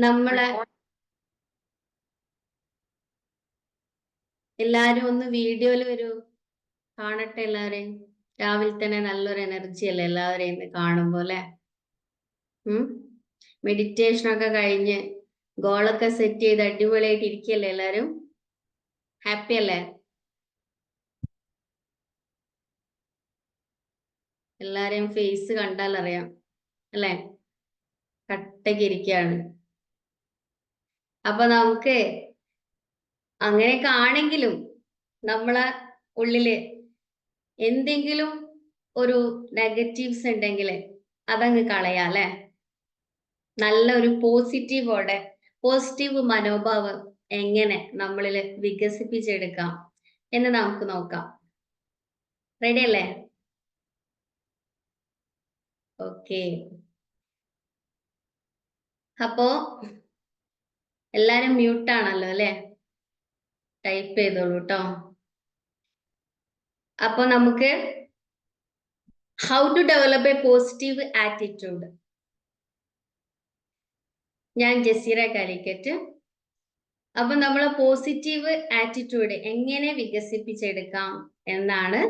നമ്മളെ എല്ലാരും ഒന്ന് വീഡിയോയിൽ വരൂ, കാണട്ടെ എല്ലാവരെയും. രാവിലെ തന്നെ നല്ലൊരു എനർജി അല്ലേ എല്ലാവരെയും ഇന്ന് കാണുമ്പോ അല്ലെ. മെഡിറ്റേഷൻ ഒക്കെ കഴിഞ്ഞ് ഗോളൊക്കെ സെറ്റ് ചെയ്ത് അടിപൊളിയായിട്ട് ഇരിക്കല്ലേ എല്ലാരും? ഹാപ്പി അല്ലേ? എല്ലാരെയും ഫേസ് കണ്ടാൽ അറിയാം അല്ലെ, കട്ടക്ക് ഇരിക്കുകയാണ്. അപ്പൊ നമുക്ക് അങ്ങനെയൊക്കെ ആണെങ്കിലും നമ്മളെ ഉള്ളില് എന്തെങ്കിലും ഒരു നെഗറ്റീവ്സ് ഉണ്ടെങ്കിൽ അതങ്ങ് കളയാം അല്ലെ. നല്ലൊരു പോസിറ്റീവ് മനോഭാവം എങ്ങനെ നമ്മളിൽ വികസിപ്പിച്ചെടുക്കാം എന്ന് നമുക്ക് നോക്കാം. റെഡി അല്ലേ? ഓക്കെ, അപ്പോ എല്ലാരും മ്യൂട്ടാണല്ലോ അല്ലെ, ടൈപ്പ് ചെയ്തോളൂ കേട്ടോ. അപ്പൊ നമുക്ക് how to develop a positive attitude. ഞാൻ ജസീറ കാലിക്കറ്റ്. അപ്പൊ നമ്മളെ പോസിറ്റീവ് ആറ്റിറ്റ്യൂഡ് എങ്ങനെ വികസിപ്പിച്ചെടുക്കാം എന്നാണ്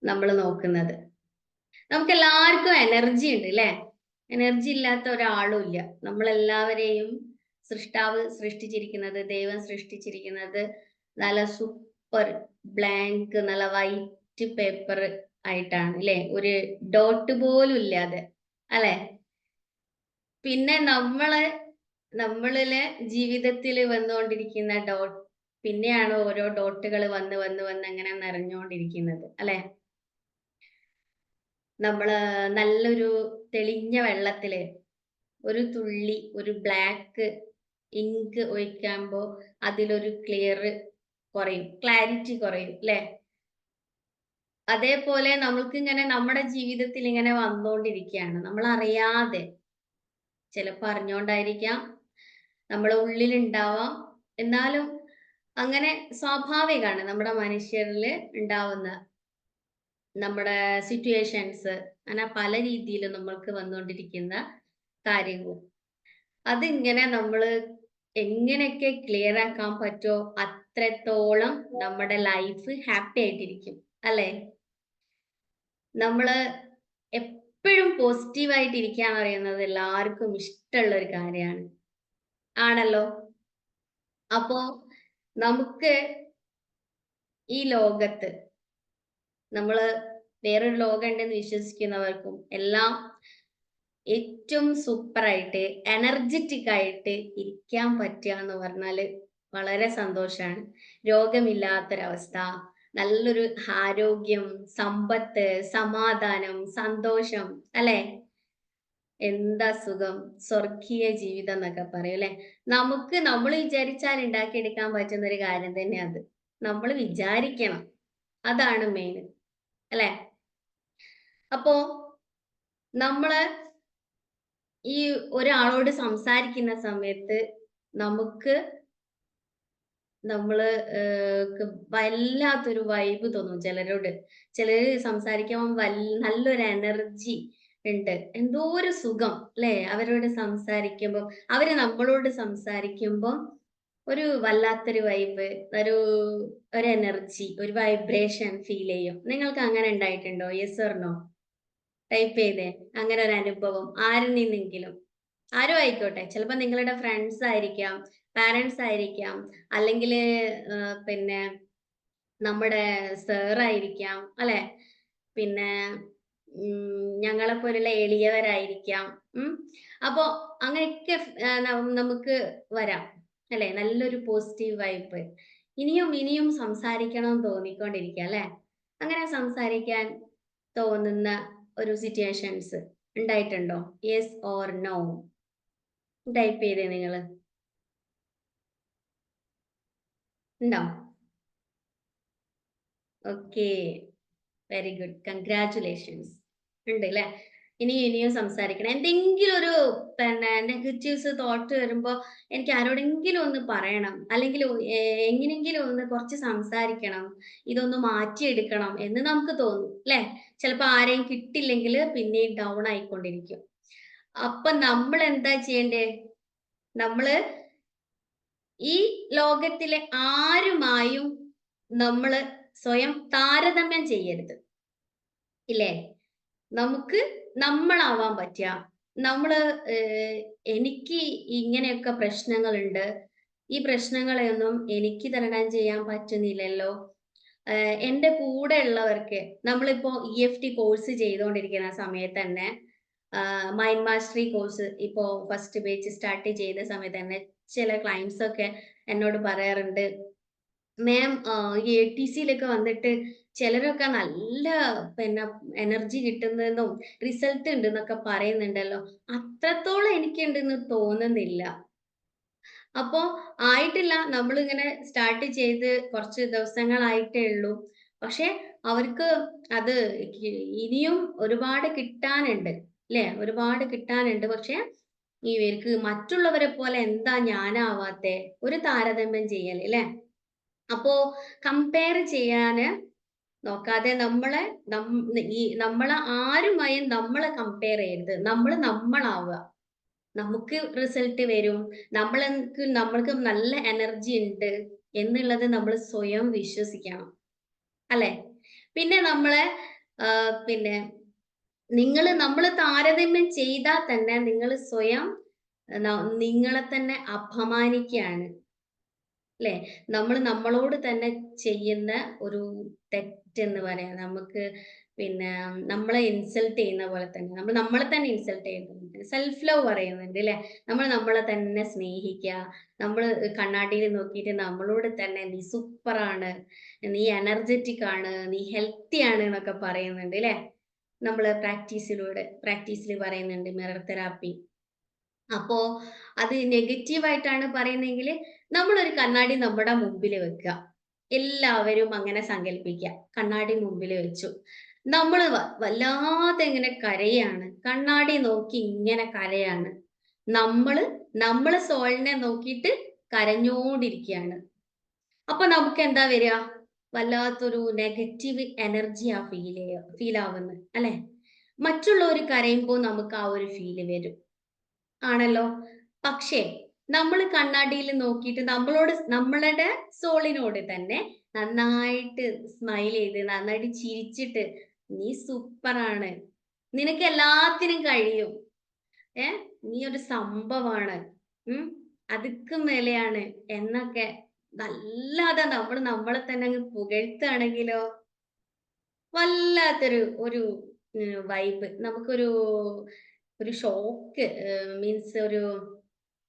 നമ്മൾ നോക്കുന്നത്. നമുക്ക് എല്ലാവർക്കും എനർജി ഉണ്ട് അല്ലെ, എനർജി ഇല്ലാത്ത ഒരാളും ഇല്ല. നമ്മളെല്ലാവരെയും സൃഷ്ടാവ് സൃഷ്ടിച്ചിരിക്കുന്നത്, ദൈവം സൃഷ്ടിച്ചിരിക്കുന്നത് നല്ല സൂപ്പർ ബ്ലാങ്ക് നല്ല വൈറ്റ് പേപ്പർ ആയിട്ടാണ് അല്ലെ, ഒരു ഡോട്ട് പോലും ഇല്ലാതെ അല്ലെ. പിന്നെ നമ്മളിലെ ജീവിതത്തിൽ വന്നുകൊണ്ടിരിക്കുന്ന പിന്നെയാണ് ഓരോ ഡോട്ടുകൾ വന്ന് വന്ന് വന്ന് അങ്ങനെ നിറഞ്ഞുകൊണ്ടിരിക്കുന്നത് അല്ലെ. നമ്മള് നല്ലൊരു തെളിഞ്ഞ വെള്ളത്തില് ഒരു തുള്ളി ഒരു ബ്ലാക്ക് ഇങ്ക് ഒഴിക്കുമ്പോ അതിലൊരു ക്ലാരിറ്റി കുറയും അല്ലെ. അതേപോലെ നമ്മൾക്ക് ഇങ്ങനെ നമ്മുടെ ജീവിതത്തിൽ ഇങ്ങനെ വന്നുകൊണ്ടിരിക്കുകയാണ്, നമ്മൾ അറിയാതെ. ചിലപ്പോ അറിഞ്ഞോണ്ടായിരിക്കാം, നമ്മളെ ഉള്ളിലുണ്ടാവാം. എന്നാലും അങ്ങനെ സ്വാഭാവികമാണ് നമ്മുടെ മനുഷ്യരിൽ ഉണ്ടാവുന്ന നമ്മുടെ സിറ്റുവേഷൻസ്, അങ്ങനെ പല രീതിയിൽ നമ്മൾക്ക് വന്നുകൊണ്ടിരിക്കുന്ന കാര്യവും അതിങ്ങനെ നമ്മൾ എങ്ങനെയൊക്കെ ക്ലിയർ ആക്കാൻ പറ്റുമോ അത്രത്തോളം നമ്മുടെ ലൈഫ് ഹാപ്പി ആയിട്ടിരിക്കും അല്ലെ. നമ്മള് എപ്പോഴും പോസിറ്റീവായിട്ട് ഇരിക്കാൻ അറിയുന്നത് എല്ലാവർക്കും ഇഷ്ടമുള്ള ഒരു കാര്യമാണ് ആണല്ലോ. അപ്പോ നമുക്ക് ഈ ലോകത്ത് നമ്മള് വേറൊരു ലോകം ഉണ്ടെന്ന് വിശ്വസിക്കുന്നവർക്കും എല്ലാം ഏറ്റവും സൂപ്പറായിട്ട് എനർജറ്റിക് ആയിട്ട് ഇരിക്കാൻ പറ്റുക എന്ന് പറഞ്ഞാല് വളരെ സന്തോഷാണ്. രോഗമില്ലാത്തൊരവസ്ഥ, നല്ലൊരു ആരോഗ്യം, സമ്പത്ത്, സമാധാനം, സന്തോഷം അല്ലെ. എന്താ സുഖം, സ്വർഗീയ ജീവിതം എന്നൊക്കെ പറയും അല്ലെ. നമ്മൾ വിചാരിച്ചാൽ ഉണ്ടാക്കിയെടുക്കാൻ പറ്റുന്ന ഒരു കാര്യം തന്നെ അത്. നമ്മൾ വിചാരിക്കണം, അതാണ് മെയിൻ അല്ലെ. അപ്പോ നമ്മള് ഈ ഒരാളോട് സംസാരിക്കുന്ന സമയത്ത് നമുക്ക് വല്ലാത്തൊരു വൈബ് തോന്നും ചിലര് സംസാരിക്കുമ്പോൾ നല്ലൊരു എനർജി ഉണ്ട്, എന്തോ ഒരു സുഖം അല്ലെ അവരോട് സംസാരിക്കുമ്പോൾ. അവര് നമ്മളോട് സംസാരിക്കുമ്പോൾ ഒരു വല്ലാത്തൊരു വൈബ്, ഒരു എനർജി, ഒരു വൈബ്രേഷൻ ഫീൽ ചെയ്യും. നിങ്ങൾക്ക് അങ്ങനെ ഉണ്ടായിട്ടുണ്ടോ? യെസ് ഓർ നോ ടൈപ്പ് ചെയ്തേ. അങ്ങനെ ഒരു അനുഭവം ആരിൽ നിന്നെങ്കിലും, ആരും ആയിക്കോട്ടെ. ചിലപ്പോ നിങ്ങളുടെ ഫ്രണ്ട്സ് ആയിരിക്കാം, പാരന്റ്സ് ആയിരിക്കാം, അല്ലെങ്കിൽ പിന്നെ നമ്മുടെ സാറായിരിക്കാം അല്ലെ. പിന്നെ ഞങ്ങളെ പോലുള്ള എളിയവരായിരിക്കാം. അപ്പോ അങ്ങനെയൊക്കെ നമുക്ക് വരാം അല്ലെ. നല്ലൊരു പോസിറ്റീവ് വൈബ്, ഇനിയും ഇനിയും സംസാരിക്കണം എന്ന് തോന്നിക്കൊണ്ടിരിക്കുക അല്ലെ. അങ്ങനെ സംസാരിക്കാൻ തോന്നുന്ന ഒരു സിറ്റുവേഷൻസ് ഉണ്ടായിട്ടുണ്ടോ? യെസ് ഓർ നോ ടൈപ്പ് ചെയ്തേ. നിങ്ങള് ഉണ്ടോ? Okay, very good, congratulations. ഉണ്ട് അല്ലെ. ഇനിയും സംസാരിക്കണം. എന്തെങ്കിലും ഒരു നെഗറ്റീവ്സ് തോട്ട് വരുമ്പോ എനിക്ക് ആരോടെങ്കിലും ഒന്ന് പറയണം, അല്ലെങ്കിൽ എങ്ങനെങ്കിലും ഒന്ന് കുറച്ച് സംസാരിക്കണം, ഇതൊന്ന് മാറ്റിയെടുക്കണം എന്ന് നമുക്ക് തോന്നും അല്ലെ. ചിലപ്പോ ആരെയും കിട്ടില്ലെങ്കിൽ പിന്നെയും ഡൗൺ ആയിക്കൊണ്ടിരിക്കും. അപ്പൊ നമ്മൾ എന്താ ചെയ്യണ്ടേ? നമ്മള് ഈ ലോകത്തിലെ ആരുമായും നമ്മള് സ്വയം താരതമ്യം ചെയ്യരുത്. ഇല്ലേ? നമുക്ക് നമ്മളാവാൻ പറ്റുക. നമ്മള് എനിക്ക് ഇങ്ങനെയൊക്കെ പ്രശ്നങ്ങളുണ്ട്. ഈ പ്രശ്നങ്ങളെയൊന്നും എനിക്ക് തരണം ചെയ്യാൻ പറ്റുന്നില്ലല്ലോ. എന്റെ കൂടെ ഉള്ളവർക്ക് നമ്മളിപ്പോ EFT കോഴ്സ് ചെയ്തുകൊണ്ടിരിക്കുന്ന സമയത്ത് തന്നെ മൈൻഡ് മാസ്റ്ററി കോഴ്സ് ഇപ്പോ ഫസ്റ്റ് ബാച്ച് സ്റ്റാർട്ട് ചെയ്ത സമയത്ത് തന്നെ ചില ക്ലയൻസ് ഒക്കെ എന്നോട് പറയാറുണ്ട്, മാം ഈ ATCയിലൊക്കെ വന്നിട്ട് ചിലരൊക്കെ നല്ല പിന്നെ എനർജി കിട്ടുന്നെന്നും റിസൾട്ട് ഉണ്ടെന്നൊക്കെ പറയുന്നുണ്ടല്ലോ. അത്രത്തോളം എനിക്കുണ്ടെന്ന് തോന്നുന്നില്ല. അപ്പോ ആയിട്ടില്ല. നമ്മളിങ്ങനെ സ്റ്റാർട്ട് ചെയ്ത് കുറച്ച് ദിവസങ്ങളായിട്ടേ ഉള്ളൂ. പക്ഷേ അവർക്ക് അത് ഇനിയും ഒരുപാട് കിട്ടാനുണ്ട്. ല്ലേ? ഒരുപാട് കിട്ടാനുണ്ട്. പക്ഷേ ഇവർക്ക് മറ്റുള്ളവരെ പോലെ എന്താ ഞാനാവാത്തെ? ഒരു താരതമ്യം ചെയ്യല് ല്ലേ? അപ്പോ കമ്പയർ ചെയ്യാന് നോക്കാതെ നം നമ്മളെ ആരുമായും നമ്മളെ കമ്പയർ ചെയ്യരുത്. നമ്മളാവുക. നമുക്ക് റിസൾട്ട് വരും. നമ്മൾക്ക് നല്ല എനർജി ഉണ്ട് എന്നുള്ളത് നമ്മൾ സ്വയം വിശ്വസിക്കണം. അല്ലെ? പിന്നെ നമ്മളെ പിന്നെ നമ്മള് താരതമ്യം ചെയ്താൽ തന്നെ നിങ്ങൾ സ്വയം നിങ്ങളെ തന്നെ അപമാനിക്കുകയാണ്. ല്ലേ? നമ്മളോട് തന്നെ ചെയ്യുന്ന ഒരു തെറ്റെന്ന് പറയാം. നമുക്ക് പിന്നെ നമ്മളെ ഇൻസൾട്ട് ചെയ്യുന്ന പോലെ തന്നെ. നമ്മളെ തന്നെ ഇൻസൾട്ട് ചെയ്യുന്നുണ്ട്. സെൽഫ് ലവ് പറയുന്നുണ്ട് ല്ലേ? നമ്മൾ നമ്മളെ തന്നെ സ്നേഹിക്കുക. നമ്മള് കണ്ണാടിയിൽ നോക്കിയിട്ട് നമ്മളോട് തന്നെ നീ സൂപ്പറാണ്, നീ എനർജറ്റിക് ആണ്, നീ ഹെൽത്തി ആണ് എന്നൊക്കെ പറയുന്നുണ്ട് ല്ലേ? നമ്മള് പ്രാക്ടീസിൽ പറയുന്നുണ്ട് മിറർ തെറാപ്പി. അപ്പോ അത് നെഗറ്റീവായിട്ടാണ് പറയുന്നതെങ്കില് നമ്മളൊരു കണ്ണാടി നമ്മുടെ മുമ്പില് വെക്കുക. എല്ലാവരും അങ്ങനെ സങ്കല്പിക്കുക. കണ്ണാടി മുമ്പില് വെച്ചു. നമ്മള് വല്ലാതെ ഇങ്ങനെ കരയാണ്. കണ്ണാടി നോക്കി ഇങ്ങനെ കരയാണ്. നമ്മള് സോളിനെ നോക്കിയിട്ട് കരഞ്ഞോണ്ടിരിക്കുകയാണ്. അപ്പൊ നമുക്ക് എന്താ വരിക? വല്ലാത്തൊരു നെഗറ്റീവ് എനർജിയാ ഫീൽ ആവുന്നത് അല്ലെ? മറ്റുള്ളവർ കരയുമ്പോൾ നമുക്ക് ആ ഒരു ഫീല് വരും. ആണല്ലോ. പക്ഷേ നമ്മൾ കണ്ണാടിയിൽ നോക്കിയിട്ട് നമ്മളുടെ സോളിനോട് തന്നെ നന്നായിട്ട് സ്മൈൽ ചെയ്ത് നന്നായിട്ട് ചിരിച്ചിട്ട് നീ സൂപ്പറാണ്, നിനക്ക് എല്ലാത്തിനും കഴിയും, ഏ നീ ഒരു സംഭവാണ്, ഉം അതുക്കും മേലെയാണ് എന്നൊക്കെ വല്ലാതെ നമ്മളെ തന്നെ അങ്ങ് പുകഴ്ത്തുകയാണെങ്കിലോ വല്ലാത്തൊരു ഒരു വൈബ് നമുക്കൊരു ഒരു ഷോക്ക് മീൻസ്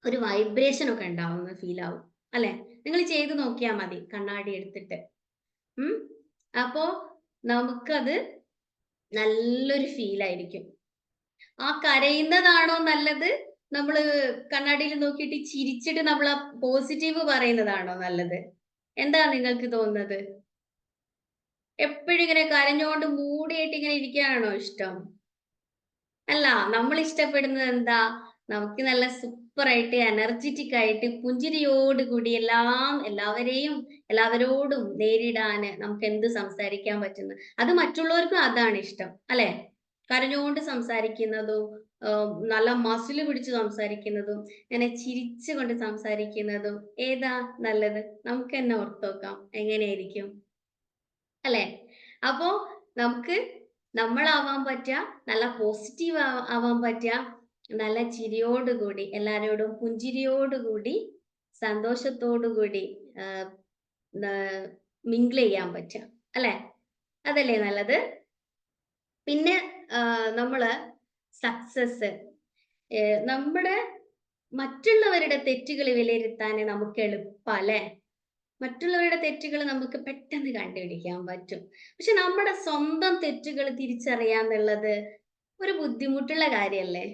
ഒരു വൈബ്രേഷൻ ഒക്കെ ഉണ്ടാവുന്ന ഫീൽ ആവും അല്ലെ? നിങ്ങൾ ചെയ്ത് നോക്കിയാൽ മതി കണ്ണാടി എടുത്തിട്ട്. ഉം അപ്പോ നമുക്കത് നല്ലൊരു ഫീൽ ആയിരിക്കും. ആ കരയുന്നതാണോ നല്ലത്, നമ്മള് കണ്ണാടിയിൽ നോക്കിയിട്ട് ചിരിച്ചിട്ട് നമ്മൾ ആ പോസിറ്റീവ് പറയുന്നതാണോ നല്ലത്? എന്താ നിങ്ങൾക്ക് തോന്നുന്നത്? എപ്പോഴും ഇങ്ങനെ കരഞ്ഞുകൊണ്ട് മൂടിയായിട്ട് ഇങ്ങനെ ഇരിക്കാനാണോ ഇഷ്ടം? അല്ല, നമ്മൾ ഇഷ്ടപ്പെടുന്നത് എന്താ? നമുക്ക് നല്ല സൂപ്പറായിട്ട് എനർജറ്റിക് ആയിട്ട് പുഞ്ചിരിയോട് കൂടി എല്ലാവരോടും നേരിടാന് നമുക്ക് എന്ത് സംസാരിക്കാൻ പറ്റുന്നു. അത് മറ്റുള്ളവർക്കും അതാണ് ഇഷ്ടം അല്ലെ? കരഞ്ഞുകൊണ്ട് സംസാരിക്കുന്നതും നല്ല മസിൽ പിടിച്ച് സംസാരിക്കുന്നതും ഇങ്ങനെ ചിരിച്ചുകൊണ്ട് സംസാരിക്കുന്നതും ഏതാ നല്ലത്? നമുക്ക് തന്നെ ഓർത്ത് നോക്കാം എങ്ങനെയായിരിക്കും അല്ലെ? അപ്പോ നമുക്ക് നമ്മളാവാൻ പറ്റുക, നല്ല പോസിറ്റീവ് ആവാൻ പറ്റുക, നല്ല ചിരിയോടുകൂടി എല്ലാരോടും പുഞ്ചിരിയോടുകൂടി സന്തോഷത്തോടുകൂടി മിങ്കിൾ ചെയ്യാൻ പറ്റുക അല്ലെ? അതല്ലേ നല്ലത്? പിന്നെ നമ്മള് സക്സസ് നമ്മുടെ മറ്റുള്ളവരുടെ തെറ്റുകൾ വിലയിരുത്താൻ നമുക്ക് എളുപ്പല്ലേ? മറ്റുള്ളവരുടെ തെറ്റുകൾ നമുക്ക് പെട്ടെന്ന് കണ്ടുപിടിക്കാൻ പറ്റും. പക്ഷെ നമ്മുടെ സ്വന്തം തെറ്റുകൾ തിരിച്ചറിയാന്നുള്ളത് ഒരു ബുദ്ധിമുട്ടുള്ള കാര്യല്ലേ?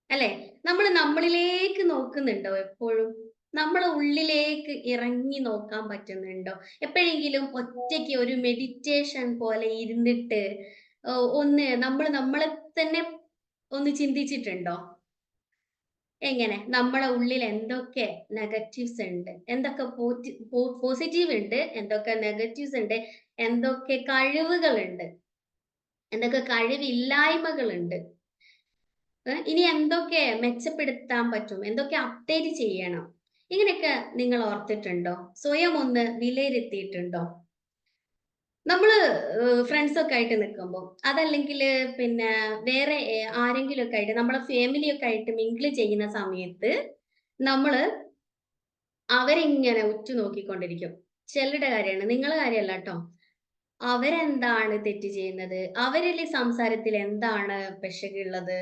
അല്ലെ? നമ്മൾ നമ്മളിലേക്ക് നോക്കുന്നുണ്ടോ എപ്പോഴും? നമ്മളെ ഉള്ളിലേക്ക് ഇറങ്ങി നോക്കാൻ പറ്റുന്നുണ്ടോ? എപ്പോഴെങ്കിലും ഒറ്റയ്ക്ക് ഒരു മെഡിറ്റേഷൻ പോലെ ഇരുന്നിട്ട് ഒന്ന് നമ്മളെ തന്നെ ഒന്ന് ചിന്തിച്ചിട്ടുണ്ടോ? എങ്ങനെ? നമ്മളെ ഉള്ളിൽ എന്തൊക്കെ നെഗറ്റീവ്സ് ഉണ്ട്? എന്തൊക്കെ പോസിറ്റീവ് ഉണ്ട്? എന്തൊക്കെ നെഗറ്റീവ്സ് ഉണ്ട്? എന്തൊക്കെ കഴിവുകളുണ്ട്? എന്തൊക്കെ കഴിവില്ലായ്മകളുണ്ട്? ഇനി എന്തൊക്കെ മെച്ചപ്പെടുത്താൻ പറ്റും? എന്തൊക്കെ അപ്ഡേറ്റ് ചെയ്യണം? ഇങ്ങനെയൊക്കെ നിങ്ങൾ ഓർത്തിട്ടുണ്ടോ? സ്വയം ഒന്ന് വിലയിരുത്തിയിട്ടുണ്ടോ? നമ്മള് ഫ്രണ്ട്സൊക്കെ ആയിട്ട് നിക്കുമ്പോ, അതല്ലെങ്കില് പിന്നെ വേറെ ആരെങ്കിലുമൊക്കെ ആയിട്ട് നമ്മളെ ഫാമിലിയൊക്കെ ആയിട്ട് മിങ്കിൾ ചെയ്യുന്ന സമയത്ത്, നമ്മള് അവരിങ്ങനെ ഉറ്റുനോക്കിക്കൊണ്ടിരിക്കും. ചിലരുടെ കാര്യമാണ്. നിങ്ങളെ കാര്യമല്ലാട്ടോ. അവരെന്താണ് തെറ്റ് ചെയ്യുന്നത്? അവരിലെ സംസാരത്തിൽ എന്താണ് പിശകുള്ളത്?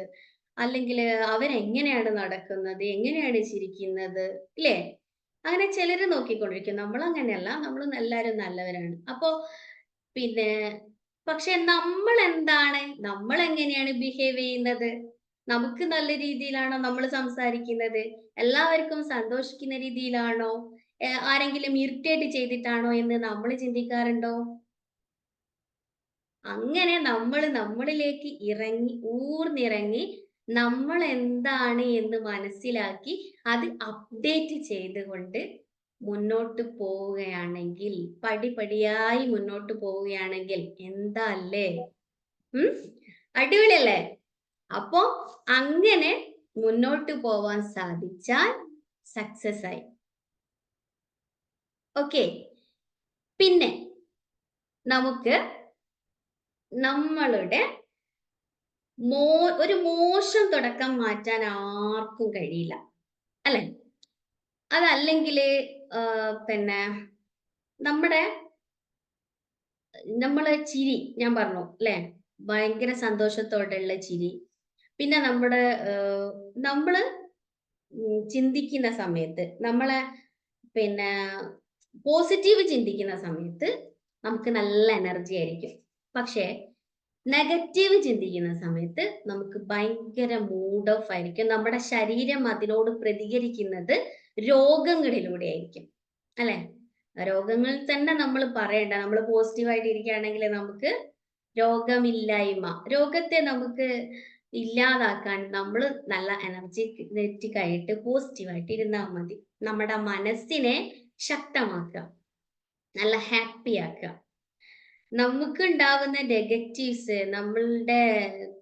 അല്ലെങ്കില് അവരെങ്ങനെയാണ് നടക്കുന്നത്? എങ്ങനെയാണ് ചിരിക്കുന്നത്? ഇല്ലേ? അങ്ങനെ ചിലര് നോക്കിക്കൊണ്ടിരിക്കും. നമ്മളങ്ങനെയല്ല. നമ്മള് എല്ലാരും നല്ലവരാണ്. അപ്പൊ പിന്നെ പക്ഷെ നമ്മളെന്താണ്? നമ്മളെങ്ങനെയാണ് ബിഹേവ് ചെയ്യുന്നത്? നമുക്ക് നല്ല രീതിയിലാണോ നമ്മള് സംസാരിക്കുന്നത്? എല്ലാവർക്കും സന്തോഷിക്കുന്ന രീതിയിലാണോ? ആരെങ്കിലും ഇറിറ്റേറ്റ് ചെയ്തിട്ടാണോ എന്ന് നമ്മള് ചിന്തിക്കാറുണ്ടോ? അങ്ങനെ നമ്മള് നമ്മളിലേക്ക് ഊർന്നിറങ്ങി നമ്മളെന്താണ് എന്ന് മനസ്സിലാക്കി അത് അപ്ഡേറ്റ് ചെയ്തുകൊണ്ട് മുന്നോട്ട് പോവുകയാണെങ്കിൽ, പടിപടിയായി മുന്നോട്ട് പോവുകയാണെങ്കിൽ എന്താ അല്ലേ? ഉം? അടിപൊളിയല്ലേ? അപ്പൊ അങ്ങനെ മുന്നോട്ട് പോവാൻ സാധിച്ചാൽ സക്സസ് ആയി. ഓക്കെ. പിന്നെ നമുക്ക് നമ്മളുടെ മോ ഒരു മോശം തുടക്കം മാറ്റാൻ ആർക്കും കഴിയില്ല. അല്ലെ? അതല്ലെങ്കില് പിന്നെ നമ്മുടെ നമ്മളെ ചിരി ഞാൻ പറഞ്ഞു ല്ലേ? ഭയങ്കര സന്തോഷത്തോടെയുള്ള ചിരി. പിന്നെ നമ്മുടെ നമ്മള് ചിന്തിക്കുന്ന സമയത്ത്, നമ്മളെ പിന്നെ പോസിറ്റീവ് ചിന്തിക്കുന്ന സമയത്ത് നമുക്ക് നല്ല എനർജി ആയിരിക്കും. പക്ഷേ നെഗറ്റീവ് ചിന്തിക്കുന്ന സമയത്ത് നമുക്ക് ഭയങ്കര മൂഡ് ഓഫ് ആയിരിക്കും. നമ്മുടെ ശരീരം അതിനോട് പ്രതികരിക്കുന്നത് രോഗങ്ങളിലൂടെ ആയിരിക്കും. അല്ലെ? രോഗങ്ങൾ തന്നെ നമ്മൾ പറയണ്ട. നമ്മൾ പോസിറ്റീവായിട്ട് ഇരിക്കുകയാണെങ്കിൽ നമുക്ക് രോഗമില്ലായ്മ, രോഗത്തെ നമുക്ക് ഇല്ലാതാക്കാൻ നമ്മൾ നല്ല എനർജറ്റിക് ആയിട്ട് പോസിറ്റീവായിട്ട് ഇരുന്നാൽ മതി. നമ്മുടെ മനസ്സിനെ ശക്തമാക്കുക, നല്ല ഹാപ്പി ആക്കുക. നമുക്ക് ഉണ്ടാവുന്ന നെഗറ്റീവ്സ്, നമ്മളുടെ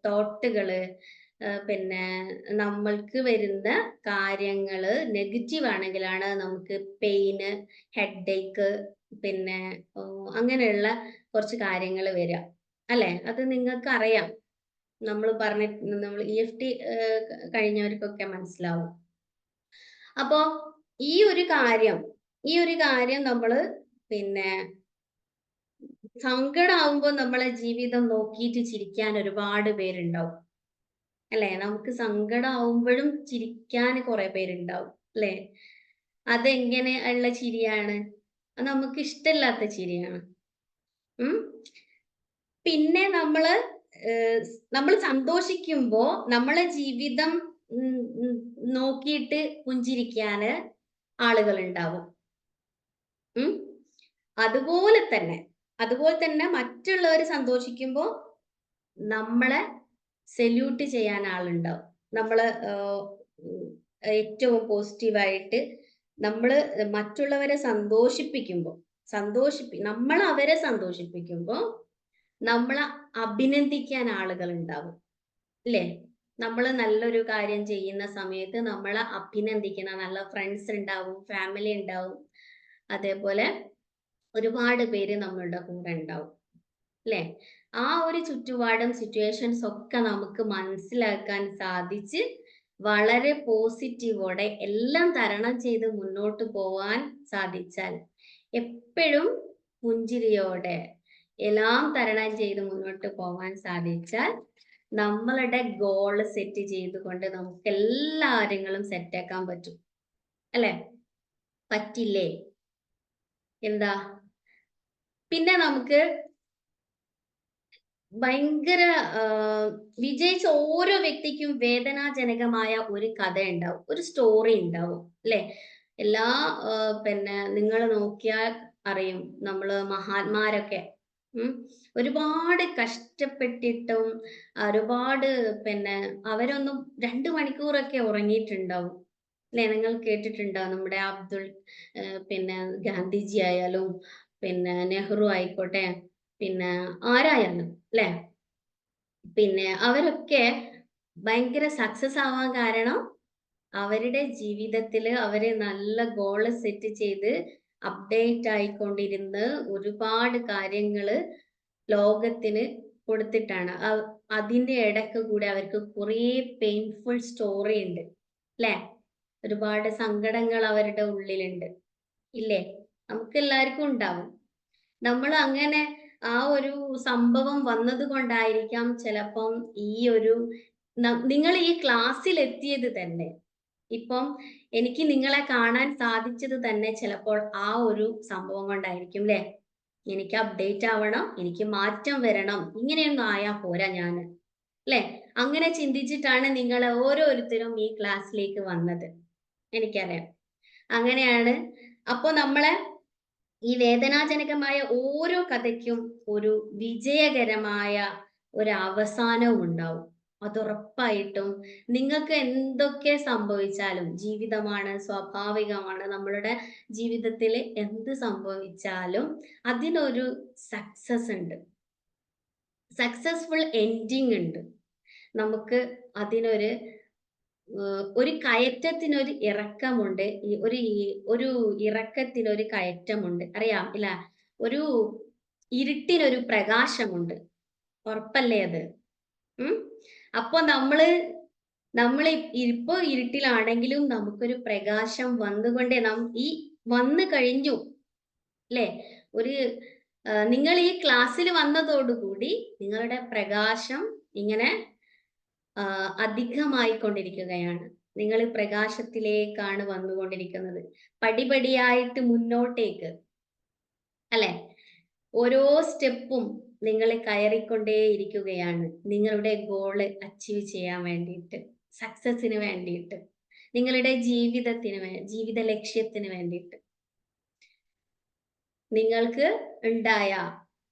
തോട്ടുകള്, പിന്നെ നമ്മൾക്ക് വരുന്ന കാര്യങ്ങള് നെഗറ്റീവ് ആണെങ്കിലാണ് നമുക്ക് പെയിന്, ഹെഡേക്ക്, പിന്നെ അങ്ങനെയുള്ള കുറച്ച് കാര്യങ്ങൾ വരിക. അല്ലെ? അത് നിങ്ങൾക്ക് അറിയാം. നമ്മൾ EFT കഴിഞ്ഞവർക്കൊക്കെ മനസ്സിലാവും. അപ്പോ ഈ ഒരു കാര്യം നമ്മള് പിന്നെ സങ്കടാവുമ്പോ നമ്മളെ ജീവിതം നോക്കിയിട്ട് ചിരിക്കാൻ ഒരുപാട് പേരുണ്ടാവും. അല്ലെ? നമുക്ക് സങ്കടാവുമ്പഴും ചിരിക്കാൻ കുറെ പേരുണ്ടാവും. അല്ലെ? അതെങ്ങനെ ഉള്ള ചിരിയാണ്? അത് നമുക്ക് ഇഷ്ടല്ലാത്ത ചിരിയാണ്. ഉം. പിന്നെ നമ്മൾ സന്തോഷിക്കുമ്പോ നമ്മളെ ജീവിതം ഉം ഉം നോക്കിയിട്ട് പുഞ്ചിരിക്കാന് ആളുകളുണ്ടാവും. ഉം. അതുപോലെ തന്നെ മറ്റുള്ളവര് സന്തോഷിക്കുമ്പോ നമ്മളെ സെല്യൂട്ട് ചെയ്യാൻ ആളുണ്ടാവും. നമ്മള് ഉം ഏറ്റവും പോസിറ്റീവായിട്ട് നമ്മള് മറ്റുള്ളവരെ നമ്മളവരെ സന്തോഷിപ്പിക്കുമ്പോ നമ്മളെ അഭിനന്ദിക്കാൻ ആളുകളുണ്ടാവും. ഇല്ലേ? നമ്മള് നല്ലൊരു കാര്യം ചെയ്യുന്ന സമയത്ത് നമ്മളെ അഭിനന്ദിക്കുന്ന നല്ല ഫ്രണ്ട്സ് ഉണ്ടാവും, ഫാമിലി ഉണ്ടാവും. അതേപോലെ ഒരുപാട് പേര് നമ്മളുടെ കൂടെ ഉണ്ടാവും. ല്ലേ? ആ ഒരു ചുറ്റുപാടും സിറ്റുവേഷൻസ് ഒക്കെ നമുക്ക് മനസ്സിലാക്കാൻ സാധിച്ച് വളരെ പോസിറ്റീവോടെ എല്ലാം തരണം ചെയ്ത് മുന്നോട്ട് പോവാൻ സാധിച്ചാൽ, എപ്പഴും പുഞ്ചിരിയോടെ എല്ലാം തരണം ചെയ്ത് മുന്നോട്ട് പോവാൻ സാധിച്ചാൽ, നമ്മളുടെ ഗോള് സെറ്റ് ചെയ്തുകൊണ്ട് നമുക്ക് എല്ലാ കാര്യങ്ങളും സെറ്റാക്കാൻ പറ്റും. അല്ലെ? പറ്റില്ലേ? എന്താ? പിന്നെ നമുക്ക് ഭയങ്കര വിജയിച്ച ഓരോ വ്യക്തിക്കും വേദനാജനകമായ ഒരു കഥയുണ്ടാവും. ഒരു സ്റ്റോറി ഉണ്ടാവും. ല്ലേ? എല്ലാ പിന്നെ നിങ്ങൾ നോക്കിയാൽ അറിയും. നമ്മള് മഹാന്മാരൊക്കെ ഉം. ഒരുപാട് കഷ്ടപ്പെട്ടിട്ടും ഒരുപാട് പിന്നെ അവരൊന്നും 2 മണിക്കൂറൊക്കെ ഉറങ്ങിയിട്ടുണ്ടാവും. ല്ലേ? നിങ്ങൾ കേട്ടിട്ടുണ്ടാവും. നമ്മുടെ പിന്നെ ഗാന്ധിജി ആയാലും, പിന്നെ നെഹ്റു ആയിക്കോട്ടെ, പിന്നെ ആരായാലും ല്ലേ? പിന്നെ അവരൊക്കെ ഭയങ്കര സക്സസ് ആവാൻ കാരണം അവരുടെ ജീവിതത്തില് അവര് നല്ല ഗോള് സെറ്റ് ചെയ്ത് അപ്ഡേറ്റ് ആയിക്കൊണ്ടിരുന്ന് ഒരുപാട് കാര്യങ്ങള് ലോകത്തിന് കൊടുത്തിട്ടാണ്. അതിന്റെ ഇടക്ക് കൂടെ അവർക്ക് കുറേ പെയിൻഫുൾ സ്റ്റോറി ഉണ്ട്. ല്ലേ? ഒരുപാട് സങ്കടങ്ങൾ അവരുടെ ഉള്ളിലുണ്ട്. ഇല്ലേ? നമുക്കെല്ലാവർക്കും ഉണ്ടാവും. നമ്മൾ അങ്ങനെ ആ ഒരു സംഭവം വന്നത് കൊണ്ടായിരിക്കാം ചിലപ്പം ഈ ഒരു നിങ്ങൾ ഈ ക്ലാസ്സിൽ എത്തിയത് തന്നെ. ഇപ്പം എനിക്ക് നിങ്ങളെ കാണാൻ സാധിച്ചത് തന്നെ ചിലപ്പോൾ ആ ഒരു സംഭവം കൊണ്ടായിരിക്കും ല്ലേ? എനിക്ക് അപ്ഡേറ്റ് ആവണം, എനിക്ക് മാറ്റം വരണം, ഇങ്ങനെയൊന്നും ആയാ പോരാ ഞാന്. ല്ലേ? അങ്ങനെ ചിന്തിച്ചിട്ടാണ് നിങ്ങൾ ഓരോരുത്തരും ഈ ക്ലാസ്സിലേക്ക് വന്നത്. എനിക്കറിയാം. അങ്ങനെയാണ്. അപ്പൊ നമ്മളെ ഈ വേദനാജനകമായ ഓരോ കഥയ്ക്കും ഒരു വിജയകരമായ ഒരു അവസാനവും ഉണ്ടാവും. അതുറപ്പായിട്ടും നിങ്ങൾക്ക് എന്തൊക്കെ സംഭവിച്ചാലും ജീവിതമാണ്, സ്വാഭാവികമാണ്. നമ്മളുടെ ജീവിതത്തിൽ എന്ത് സംഭവിച്ചാലും അതിനൊരു സക്സസ് ഉണ്ട്. സക്സസ്ഫുൾ എൻഡിങ് ഉണ്ട്. നമുക്ക് അതിനൊരു ഒരു കയറ്റത്തിനൊരു ഇറക്കമുണ്ട്. ഒരു ഇറക്കത്തിനൊരു കയറ്റമുണ്ട്. അറിയാം ഇല്ല? ഒരു ഇരുട്ടിനൊരു പ്രകാശമുണ്ട്. ഉറപ്പല്ലേ അത്? ഉം. അപ്പൊ നമ്മള് ഇപ്പൊ ഇരുട്ടിലാണെങ്കിലും നമുക്കൊരു പ്രകാശം വന്നുകൊണ്ടേ ഈ വന്നു കഴിഞ്ഞു ല്ലേ? ഒരു നിങ്ങൾ ഈ ക്ലാസ്സിൽ വന്നതോടുകൂടി നിങ്ങളുടെ പ്രകാശം ഇങ്ങനെ അധികമായിക്കൊണ്ടിരിക്കുകയാണ്. നിങ്ങൾ പ്രകാശത്തിലേക്കാണ് വന്നുകൊണ്ടിരിക്കുന്നത്. പടിപടിയായിട്ട് മുന്നോട്ടേക്ക് അല്ലെ? ഓരോ സ്റ്റെപ്പും നിങ്ങൾ കയറിക്കൊണ്ടേയിരിക്കുകയാണ്. നിങ്ങളുടെ ഗോള് അച്ചീവ് ചെയ്യാൻ വേണ്ടിയിട്ട്, സക്സസിന് വേണ്ടിയിട്ട്, നിങ്ങളുടെ ജീവിത ലക്ഷ്യത്തിന് വേണ്ടിയിട്ട്. നിങ്ങൾക്ക് ഉണ്ടായ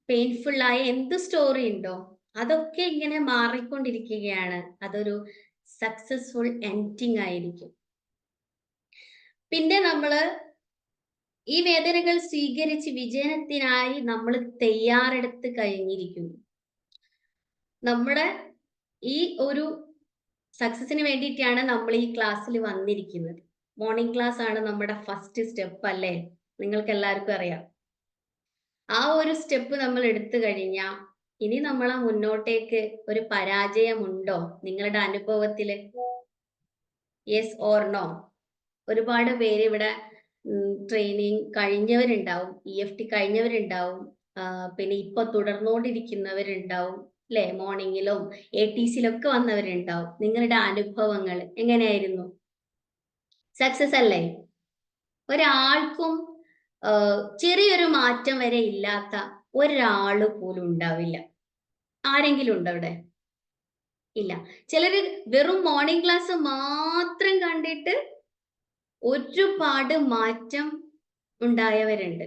പെയിൻഫുൾ ആയ എന്ത് സ്റ്റോറി ഉണ്ടോ അതൊക്കെ ഇങ്ങനെ മാറിക്കൊണ്ടിരിക്കുകയാണ്. അതൊരു സക്സസ്ഫുൾ എൻഡിങ് ആയിരിക്കും. പിന്നെ നമ്മള് ഈ വേദനകൾ സ്വീകരിച്ച് വിജയത്തിനായി നമ്മൾ തയ്യാറെടുത്ത് കഴിഞ്ഞിരിക്കുന്നു. നമ്മുടെ ഈ ഒരു സക്സസിന് വേണ്ടിയിട്ടാണ് നമ്മൾ ഈ ക്ലാസ്സിൽ വന്നിരിക്കുന്നത്. മോർണിംഗ് ക്ലാസ് ആണ് നമ്മുടെ ഫസ്റ്റ് സ്റ്റെപ്പ് അല്ലേ? നിങ്ങൾക്ക് എല്ലാവർക്കും അറിയാം. ആ ഒരു സ്റ്റെപ്പ് നമ്മൾ എടുത്തു കഴിഞ്ഞാൽ ഇനി നമ്മളെ മുന്നോട്ടേക്ക് ഒരു പരാജയമുണ്ടോ നിങ്ങളുടെ അനുഭവത്തില്? Yes or no? ഒരുപാട് പേര് ഇവിടെ ട്രെയിനിങ് കഴിഞ്ഞവരുണ്ടാവും, EFT കഴിഞ്ഞവരുണ്ടാവും, പിന്നെ ഇപ്പൊ തുടർന്നുകൊണ്ടിരിക്കുന്നവരുണ്ടാവും അല്ലെ? മോർണിംഗിലും ATCയിലൊക്കെ വന്നവരുണ്ടാവും. നിങ്ങളുടെ അനുഭവങ്ങൾ എങ്ങനെയായിരുന്നു? സക്സസ് അല്ലേ? ഒരാൾക്കും ചെറിയൊരു മാറ്റം വരെ ഇല്ലാത്ത ഒരാള് പോലും ഉണ്ടാവില്ല. ആരെങ്കിലും ഉണ്ടോ അവിടെ? ഇല്ല. ചിലര് വെറും മോർണിംഗ് ക്ലാസ് മാത്രം കണ്ടിട്ട് ഒരുപാട് മാറ്റം ഉണ്ടായവരുണ്ട്.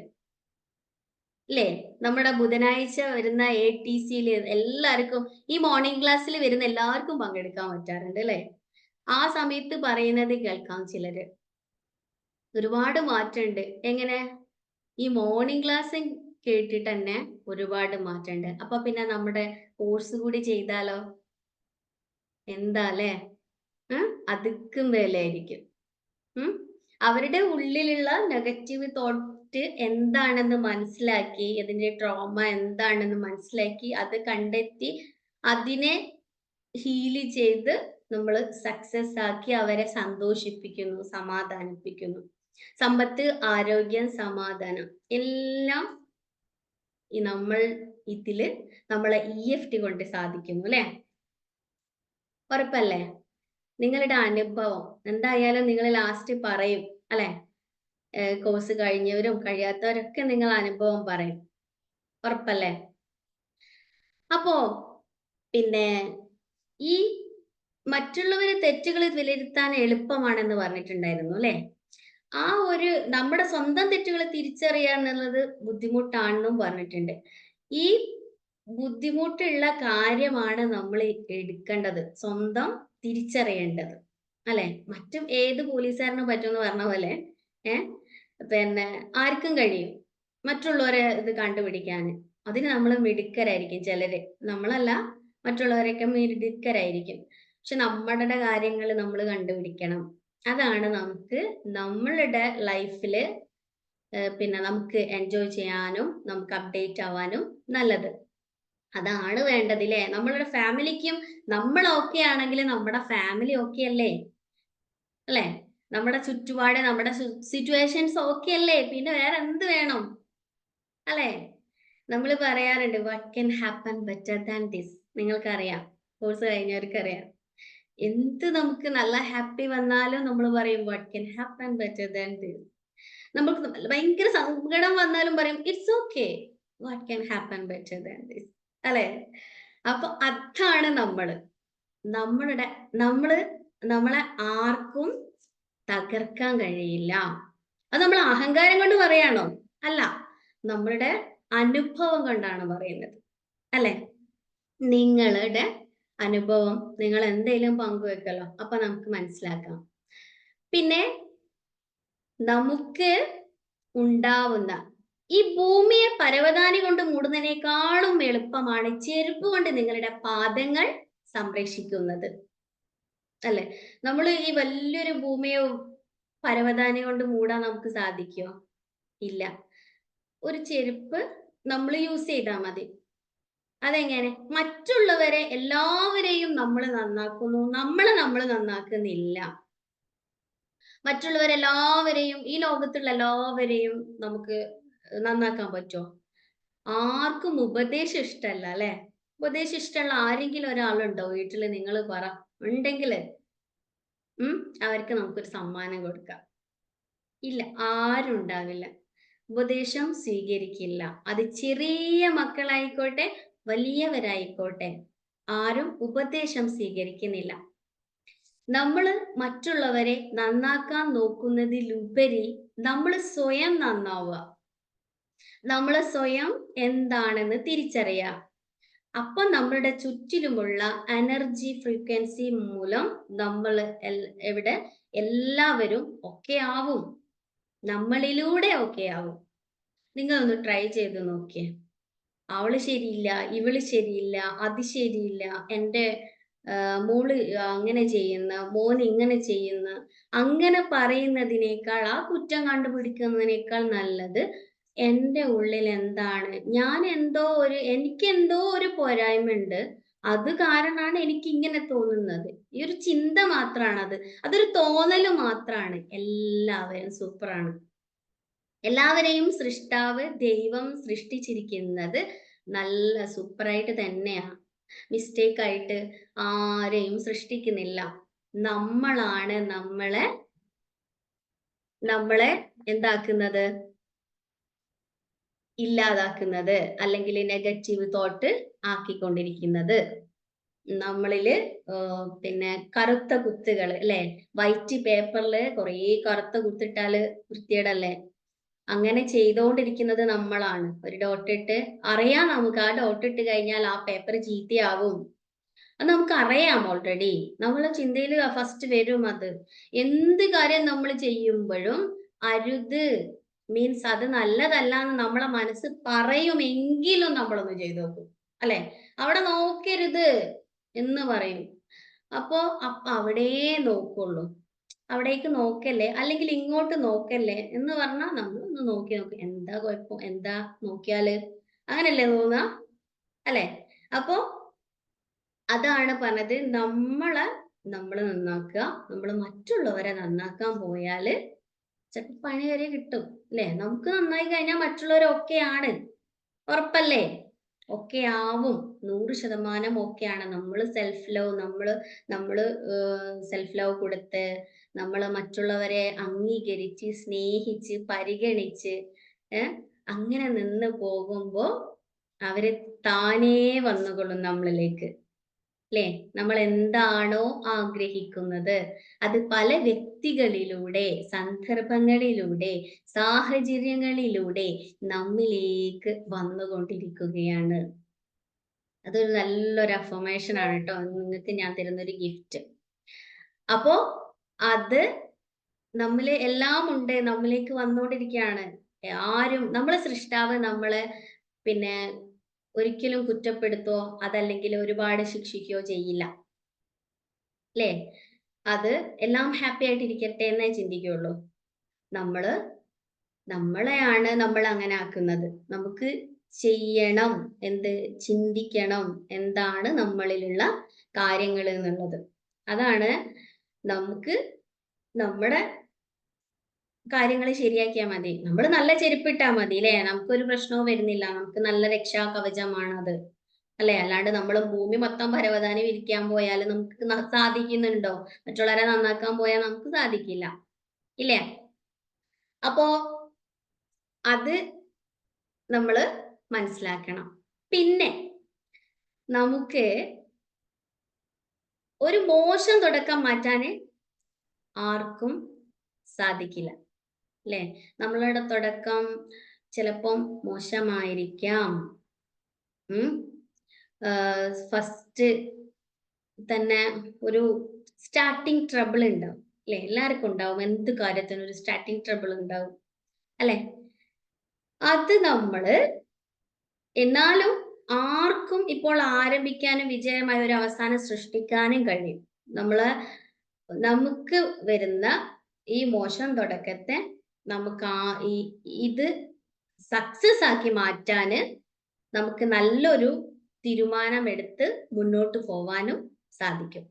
ല്ലേ? നമ്മുടെ ബുധനാഴ്ച വരുന്ന ATCയില് എല്ലാവർക്കും ഈ മോർണിംഗ് ക്ലാസ്സിൽ വരുന്ന എല്ലാവർക്കും പങ്കെടുക്കാൻ പറ്റാറുണ്ട് ല്ലേ? ആ സമയത്ത് പറയുന്നത് കേൾക്കാം ചിലര്. ഒരുപാട് മാറ്റമുണ്ട്. എങ്ങനെ? ഈ മോർണിംഗ് ക്ലാസ് കേട്ടിട്ട് തന്നെ ഒരുപാട് മാറ്റമുണ്ട്. അപ്പൊ പിന്നെ നമ്മുടെ കോഴ്സ് കൂടി ചെയ്താലോ? എന്താ ല്ലേ? അതുക്കും മേലെയായിരിക്കും. അവരുടെ ഉള്ളിലുള്ള നെഗറ്റീവ് തോട്ട് എന്താണെന്ന് മനസ്സിലാക്കി, അതിന്റെ ട്രോമ എന്താണെന്ന് മനസ്സിലാക്കി, അത് കണ്ടെത്തി അതിനെ ഹീല് ചെയ്ത് നമ്മൾ സക്സസ് ആക്കി അവരെ സന്തോഷിപ്പിക്കുന്നു, സമാധാനിപ്പിക്കുന്നു. സമ്പത്ത്, ആരോഗ്യം, സമാധാനം എല്ലാം നമ്മൾ ഇതില് നമ്മളെ EFT കൊണ്ട് സാധിക്കുന്നു അല്ലെ? ഉറപ്പല്ലേ? നിങ്ങളുടെ അനുഭവം എന്തായാലും നിങ്ങൾ ലാസ്റ്റ് പറയും അല്ലെ? കോഴ്സ് കഴിഞ്ഞവരും കഴിയാത്തവരൊക്കെ നിങ്ങൾ അനുഭവം പറയും. ഉറപ്പല്ലേ? അപ്പോ പിന്നെ ഈ മറ്റുള്ളവരെ തെറ്റുകൾ വിലയിരുത്താൻ എളുപ്പമാണെന്ന് പറഞ്ഞിട്ടുണ്ടായിരുന്നു അല്ലെ? ആ ഒരു നമ്മുടെ സ്വന്തം തെറ്റുകൾ തിരിച്ചറിയുക എന്നുള്ളത് ബുദ്ധിമുട്ടാണെന്നും പറഞ്ഞിട്ടുണ്ട്. ഈ ബുദ്ധിമുട്ടുള്ള കാര്യമാണ് നമ്മൾ എടുക്കേണ്ടത്, സ്വന്തം തിരിച്ചറിയേണ്ടത് അല്ലെ? മറ്റും ഏത് പോലീസുകാരനും പറ്റുമെന്ന് പറഞ്ഞ പോലെ പിന്നെ ആർക്കും കഴിയും മറ്റുള്ളവരെ ഇത് കണ്ടുപിടിക്കാൻ. അതിന് നമ്മൾ മിടുക്കരായിരിക്കും ചിലര്. നമ്മളല്ല, മറ്റുള്ളവരൊക്കെ മിടുക്കരായിരിക്കും. പക്ഷെ നമ്മളുടെ കാര്യങ്ങൾ നമ്മൾ കണ്ടുപിടിക്കണം. അതാണ് നമുക്ക് നമ്മളുടെ ലൈഫില് പിന്നെ നമുക്ക് എൻജോയ് ചെയ്യാനും നമുക്ക് അപ്ഡേറ്റ് ആവാനും നല്ലത്. അതാണ് വേണ്ടത് ല്ലേ? നമ്മളുടെ ഫാമിലിക്കും നമ്മൾ ഓക്കെ ആണെങ്കിൽ നമ്മുടെ ഫാമിലി ഓക്കെ അല്ലേ? അല്ലേ? നമ്മുടെ ചുറ്റുപാട് നമ്മുടെ സിറ്റുവേഷൻസ് ഓക്കെ അല്ലേ? പിന്നെ വേറെ എന്ത് വേണം? അല്ലേ? നമ്മൾ പറയാറുണ്ട് what can happen better than this. നിങ്ങൾക്കറിയാം. കോഴ്സ് കഴിഞ്ഞവർക്കറിയാം. എന്ത് നമുക്ക് നല്ല ഹാപ്പി വന്നാലും നമ്മൾ പറയും what can happen better than this. നമുക്ക് ഭയങ്കര സങ്കടം വന്നാലും പറയും it's okay. What can happen better than this. അല്ലേ? അപ്പൊ അതാണ് നമ്മള്. നമ്മളുടെ നമ്മള് നമ്മളെ ആർക്കും തകർക്കാൻ കഴിയില്ല. അത് നമ്മൾ അഹങ്കാരം കൊണ്ട് പറയാണോ? അല്ല. നമ്മളുടെ അനുഭവം കൊണ്ടാണ് പറയുന്നത്. അല്ലെ? നിങ്ങളുടെ അനുഭവം നിങ്ങൾ എന്തെങ്കിലും പങ്കുവെക്കല്ലോ. അപ്പൊ നമുക്ക് മനസ്സിലാക്കാം. പിന്നെ നമുക്ക് ഉണ്ടാവുന്ന ഈ ഭൂമിയെ പരവതാനി കൊണ്ട് മൂടുന്നതിനേക്കാളും എളുപ്പമാണ് ചെരുപ്പ് കൊണ്ട് നിങ്ങളുടെ പാദങ്ങൾ സംരക്ഷിക്കുന്നത്. അല്ലെ? നമ്മൾ ഈ വലിയൊരു ഭൂമിയെ പരവതാനി കൊണ്ട് മൂടാൻ നമുക്ക് സാധിക്കുമോ? ഇല്ല. ഒരു ചെരുപ്പ് നമ്മൾ യൂസ് ചെയ്താൽ മതി. അതെങ്ങനെ? മറ്റുള്ളവരെ എല്ലാവരെയും നമ്മൾ നന്നാക്കുന്നു. നമ്മളെ നമ്മൾ നന്നാക്കുന്നില്ല. മറ്റുള്ളവരെല്ലാവരെയും ഈ ലോകത്തുള്ള എല്ലാവരെയും നമുക്ക് നന്നാക്കാൻ പറ്റുമോ? ആർക്കും ഉപദേശം ഇഷ്ടമല്ല അല്ലെ? ഉപദേശം ഇഷ്ടമുള്ള ആരെങ്കിലും ഒരാളുണ്ടോ വീട്ടില്? നിങ്ങൾ പറ. ഉണ്ടെങ്കില് അവർക്ക് നമുക്കൊരു സമ്മാനം കൊടുക്കാം. ഇല്ല, ആരും ഉണ്ടാവില്ല. ഉപദേശം സ്വീകരിക്കില്ല. അത് ചെറിയ മക്കളായിക്കോട്ടെ വലിയവരായിക്കോട്ടെ ആരും ഉപദേശം സ്വീകരിക്കുന്നില്ല. നമ്മള് മറ്റുള്ളവരെ നന്നാക്കാൻ നോക്കുന്നതിലുപരി നമ്മൾ സ്വയം നന്നാവുക. നമ്മൾ സ്വയം എന്താണെന്ന് തിരിച്ചറിയുക. അപ്പൊ നമ്മളുടെ ചുറ്റിലുമുള്ള എനർജി ഫ്രീക്വൻസി മൂലം നമ്മൾ എവിടെ എല്ലാവരും ഒക്കെ ആവും. നമ്മളിലൂടെ ഒക്കെ ആവും. നിങ്ങൾ ഒന്ന് ട്രൈ ചെയ്ത് നോക്കിയേ. അവള് ശരിയില്ല, ഇവള് ശരിയില്ല, അത് ശരിയില്ല, എൻ്റെ മോള് അങ്ങനെ ചെയ്യുന്ന, മോൻ ഇങ്ങനെ ചെയ്യുന്ന, അങ്ങനെ പറയുന്നതിനേക്കാൾ ആ കുറ്റം കണ്ടുപിടിക്കുന്നതിനേക്കാൾ നല്ലത് എൻ്റെ ഉള്ളിൽ എന്താണ്, എനിക്കെന്തോ ഒരു പോരായ്മ ഉണ്ട്, അത് കാരണമാണ് എനിക്ക് ഇങ്ങനെ തോന്നുന്നത്. ഈ ഒരു ചിന്ത മാത്രാണത്. അതൊരു തോന്നല് മാത്രാണ്. എല്ലാവരും സൂപ്പറാണ്. എല്ലാവരെയും സൃഷ്ടാവ് ദൈവം സൃഷ്ടിച്ചിരിക്കുന്നത് നല്ല സൂപ്പറായിട്ട് തന്നെയാണ്. മിസ്റ്റേക്ക് ആയിട്ട് ആരെയും സൃഷ്ടിക്കുന്നില്ല. നമ്മളാണ് നമ്മളെ എന്താക്കുന്നത്? ഇല്ലാതാക്കുന്നത്, അല്ലെങ്കിൽ നെഗറ്റീവ് തോട്ട് ആക്കിക്കൊണ്ടിരിക്കുന്നത്. നമ്മളില് പിന്നെ കറുത്ത കുത്തുകൾ അല്ലെ? വൈറ്റ് പേപ്പറില് കുറേ കറുത്ത കുത്തിട്ടാല് വൃത്തികേടല്ലേ? അങ്ങനെ ചെയ്തുകൊണ്ടിരിക്കുന്നത് നമ്മളാണ്. ഒരു ഡോട്ടിട്ട് അറിയാം, നമുക്ക് ആ ഡോട്ടിട്ട് കഴിഞ്ഞാൽ ആ പേപ്പർ ചീത്തയാവും. അത് നമുക്ക് അറിയാം ഓൾറെഡി. നമ്മളെ ചിന്തയിൽ ഫസ്റ്റ് വരും അത്. എന്ത് കാര്യം നമ്മൾ ചെയ്യുമ്പോഴും അരുത് മീൻസ് അത് നല്ലതല്ല എന്ന് നമ്മളെ മനസ്സ് പറയുമെങ്കിലും നമ്മളൊന്ന് ചെയ്തു നോക്കും. അല്ലെ? അവിടെ നോക്കരുത് എന്ന് പറയും. അപ്പൊ അവിടെ നോക്കുള്ളൂ. അവിടേക്ക് നോക്കല്ലേ, അല്ലെങ്കിൽ ഇങ്ങോട്ട് നോക്കല്ലേ എന്ന് പറഞ്ഞാൽ നമ്മൾ ഒന്ന് നോക്കി നോക്കും. എന്താ കുഴപ്പം? എന്താ നോക്കിയാല്? അങ്ങനല്ലേ തോന്നുക? അല്ലെ? അപ്പൊ അതാണ് പറഞ്ഞത്. നമ്മൾ നന്നാക്കുക. നമ്മൾ മറ്റുള്ളവരെ നന്നാക്കാൻ പോയാല് ചിലപ്പോ പണി വരെ കിട്ടും. അല്ലെ? നമുക്ക് നന്നായി കഴിഞ്ഞാൽ മറ്റുള്ളവരൊക്കെയാണ്. ഉറപ്പല്ലേ? ഒക്കെ ആവും. 100% ഒക്കെയാണ്. നമ്മള് സെൽഫ് ലവ് നമ്മള് സെൽഫ് ലവ് കൊടുത്ത് നമ്മള് മറ്റുള്ളവരെ അംഗീകരിച്ച് സ്നേഹിച്ച് പരിഗണിച്ച് അങ്ങനെ നിന്ന് പോകുമ്പോ അവര് താനേ വന്നുകൊള്ളും നമ്മളിലേക്ക്. ല്ലേ? നമ്മൾ എന്താണോ ആഗ്രഹിക്കുന്നത് അത് പല വ്യക്തികളിലൂടെ, സന്ദർഭങ്ങളിലൂടെ, സാഹചര്യങ്ങളിലൂടെ നമ്മിലേക്ക് വന്നുകൊണ്ടിരിക്കുകയാണ്. അതൊരു നല്ലൊരു അഫർമേഷൻ ആണ് കേട്ടോ. നിങ്ങൾക്ക് ഞാൻ തരുന്നൊരു ഗിഫ്റ്റ്. അപ്പോ അത് നമ്മില് എല്ലാം ഉണ്ട്, നമ്മിലേക്ക് വന്നുകൊണ്ടിരിക്കുകയാണ്. നമ്മളെ സൃഷ്ടാവ് നമ്മളെ പിന്നെ ഒരിക്കലും കുറ്റപ്പെടുത്തോ അതല്ലെങ്കിൽ ഒരുപാട് ശിക്ഷിക്കുകയോ ചെയ്യില്ല. അല്ലേ? അത് എല്ലാം ഹാപ്പി ആയിട്ടിരിക്കട്ടെ എന്നേ ചിന്തിക്കുകയുള്ളൂ. നമ്മള് നമ്മളെയാണ് നമ്മൾ അങ്ങനെ ആക്കുന്നത്. നമുക്ക് ചെയ്യണം, എന്ത് ചിന്തിക്കണം, എന്താണ് നമ്മളിലുള്ള കാര്യങ്ങൾ എന്നുള്ളത്. അതാണ് നമുക്ക് നമ്മുടെ കാര്യങ്ങൾ ശരിയാക്കിയാൽ മതി. നമ്മൾ നല്ല ചെരുപ്പിട്ടാ മതി ല്ലേ? നമുക്കൊരു പ്രശ്നവും വരുന്നില്ല. നമുക്ക് നല്ല രക്ഷാ കവചമാണത്. അല്ലേ? അല്ലാണ്ട് നമ്മൾ ഭൂമി മൊത്തം പരവതാനി വിരിക്കാൻ പോയാല് നമുക്ക് സാധിക്കുന്നുണ്ടോ? മറ്റുള്ളവരെ നന്നാക്കാൻ പോയാൽ നമുക്ക് സാധിക്കില്ല. ഇല്ലേ? അപ്പോ അത് നമ്മള് മനസ്സിലാക്കണം. പിന്നെ നമുക്ക് ഒരു മോശം തുടക്കം മാറ്റാന് ആർക്കും സാധിക്കില്ല. ല്ലേ? നമ്മളുടെ തുടക്കം ചിലപ്പം മോശമായിരിക്കാം. ഉം. ഫസ്റ്റ് തന്നെ ഒരു സ്റ്റാർട്ടിങ് ട്രബിൾ ഉണ്ടാവും. ല്ലേ? എല്ലാവർക്കും ഉണ്ടാവും. എന്ത് കാര്യത്തിനും ഒരു സ്റ്റാർട്ടിങ് ട്രബിൾ ഉണ്ടാവും. അല്ലേ? അത് നമ്മള് എന്നാലും ആർക്കും ഇപ്പോൾ ആരംഭിക്കാനും വിജയമായ ഒരു അവസാനം സൃഷ്ടിക്കാനും കഴിയും. നമ്മള് നമുക്ക് വരുന്ന ഈ മോശം തുടക്കത്തെ നമുക്ക് ഈ ഇത് സക്സസ് ആക്കി മാറ്റാന് നമുക്ക് നല്ലൊരു തീരുമാനമെടുത്ത് മുന്നോട്ട് പോവാനും സാധിക്കും.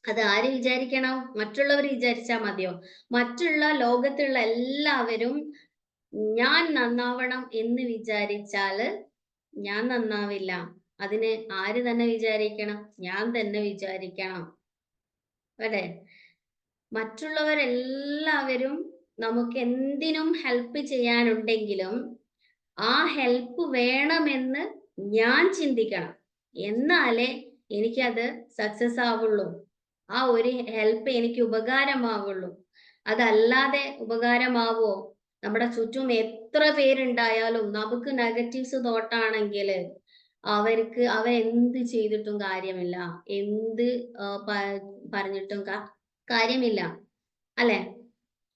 അത് ആര് വിചാരിക്കണം? മറ്റുള്ളവർ വിചാരിച്ചാൽ മതിയോ? മറ്റുള്ള ലോകത്തുള്ള എല്ലാവരും ഞാൻ നന്നാവണം എന്ന് വിചാരിച്ചാല് ഞാൻ നന്നാവില്ല. അതിന് ആര് തന്നെ വിചാരിക്കണം? ഞാൻ തന്നെ വിചാരിക്കണം. അല്ലേ? മറ്റുള്ളവരെല്ലാവരും നമുക്ക് എന്തിനും ഹെൽപ്പ് ചെയ്യാനുണ്ടെങ്കിലും ആ ഹെൽപ്പ് വേണമെന്ന് ഞാൻ ചിന്തിക്കണം. എന്നാലേ എനിക്കത് സക്സസ് ആവുള്ളൂ. ആ ഒരു ഹെൽപ്പ് എനിക്ക് ഉപകാരമാവുള്ളൂ. അതല്ലാതെ ഉപകാരമാവോ? നമ്മുടെ ചുറ്റും എത്ര പേരുണ്ടായാലും നമുക്ക് നെഗറ്റീവ്സ് തോട്ടാണെങ്കില് അവരെന്ത് ചെയ്തിട്ടും കാര്യമില്ല. എന്ത് പറഞ്ഞിട്ടും കാര്യമില്ല. അല്ലെ?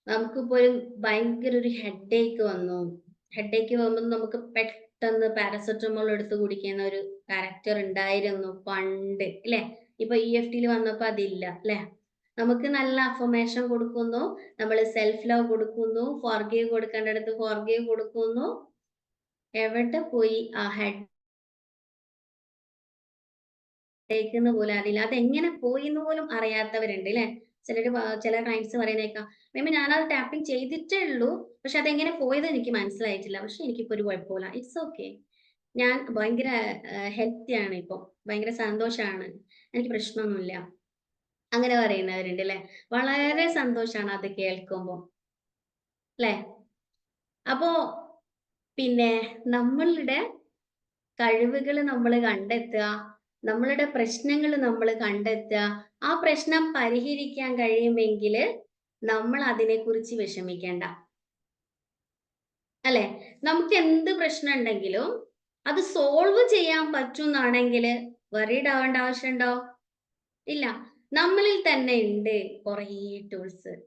നമുക്കിപ്പോ ഒരു ഭയങ്കര ഒരു ഹെഡേക്ക് വന്നു. ഹെഡേക്ക് വന്നു നമുക്ക് പെട്ടെന്ന് പാരസെറ്റമോൾ എടുത്ത് കുടിക്കുന്ന ഒരു ക്യാരക്ടർ ഉണ്ടായിരുന്നു പണ്ട്. ല്ലേ? ഇപ്പൊ EFTയിൽ വന്നപ്പോ അതില്ല. ല്ലേ? നമുക്ക് നല്ല അഫർമേഷൻ കൊടുക്കുന്നു. നമ്മൾ സെൽഫ് ലവ് കൊടുക്കുന്നു. ഫോർഗീവ് കൊടുക്കേണ്ടടുത്ത് ഫോർഗീവ് കൊടുക്കുന്നു. എവിടെ പോയി ആ ഹെഡേക്ക്ന്ന് പോലും അറിയില്ല. അതെങ്ങനെ പോയിന്ന് പോലും അറിയാത്തവരുണ്ട് ല്ലേ? ചില ക്ലയന്റ്സ് പറയുന്നേക്കാം, "മേമ ഞാനത് ടാപ്പിംഗ് ചെയ്തിട്ടേ ഉള്ളൂ. പക്ഷെ അതെങ്ങനെ പോയത് എനിക്ക് മനസ്സിലായിട്ടില്ല. പക്ഷെ എനിക്കിപ്പോ ഒരു കുഴപ്പമില്ല. It's okay. ഞാൻ ഭയങ്കര ഹെൽത്തി ആണ് ഇപ്പൊ. ഭയങ്കര സന്തോഷാണ്. എനിക്ക് പ്രശ്നമൊന്നുമില്ല." അങ്ങനെ പറയുന്നവരുണ്ട് ല്ലേ? വളരെ സന്തോഷാണ് അത് കേൾക്കുമ്പോ. ല്ലേ? അപ്പോ പിന്നെ നമ്മളുടെ കഴിവുകൾ നമ്മൾ കണ്ടെത്തുക, നമ്മളുടെ പ്രശ്നങ്ങൾ നമ്മൾ കണ്ടെത്തുക, ആ പ്രശ്നം പരിഹരിക്കാൻ കഴിയുമെങ്കിൽ നമ്മൾ അതിനെക്കുറിച്ച് വിഷമിക്കേണ്ട. അല്ലെ? നമുക്ക് എന്ത് പ്രശ്നം ഉണ്ടെങ്കിലും അത് സോൾവ് ചെയ്യാൻ പറ്റുന്നാണെങ്കിൽ വറീഡ് ആവേണ്ട ആവശ്യമുണ്ടോ? ഇല്ല. നമ്മളിൽ തന്നെ ഉണ്ട് കുറേ ടൂൾസ്.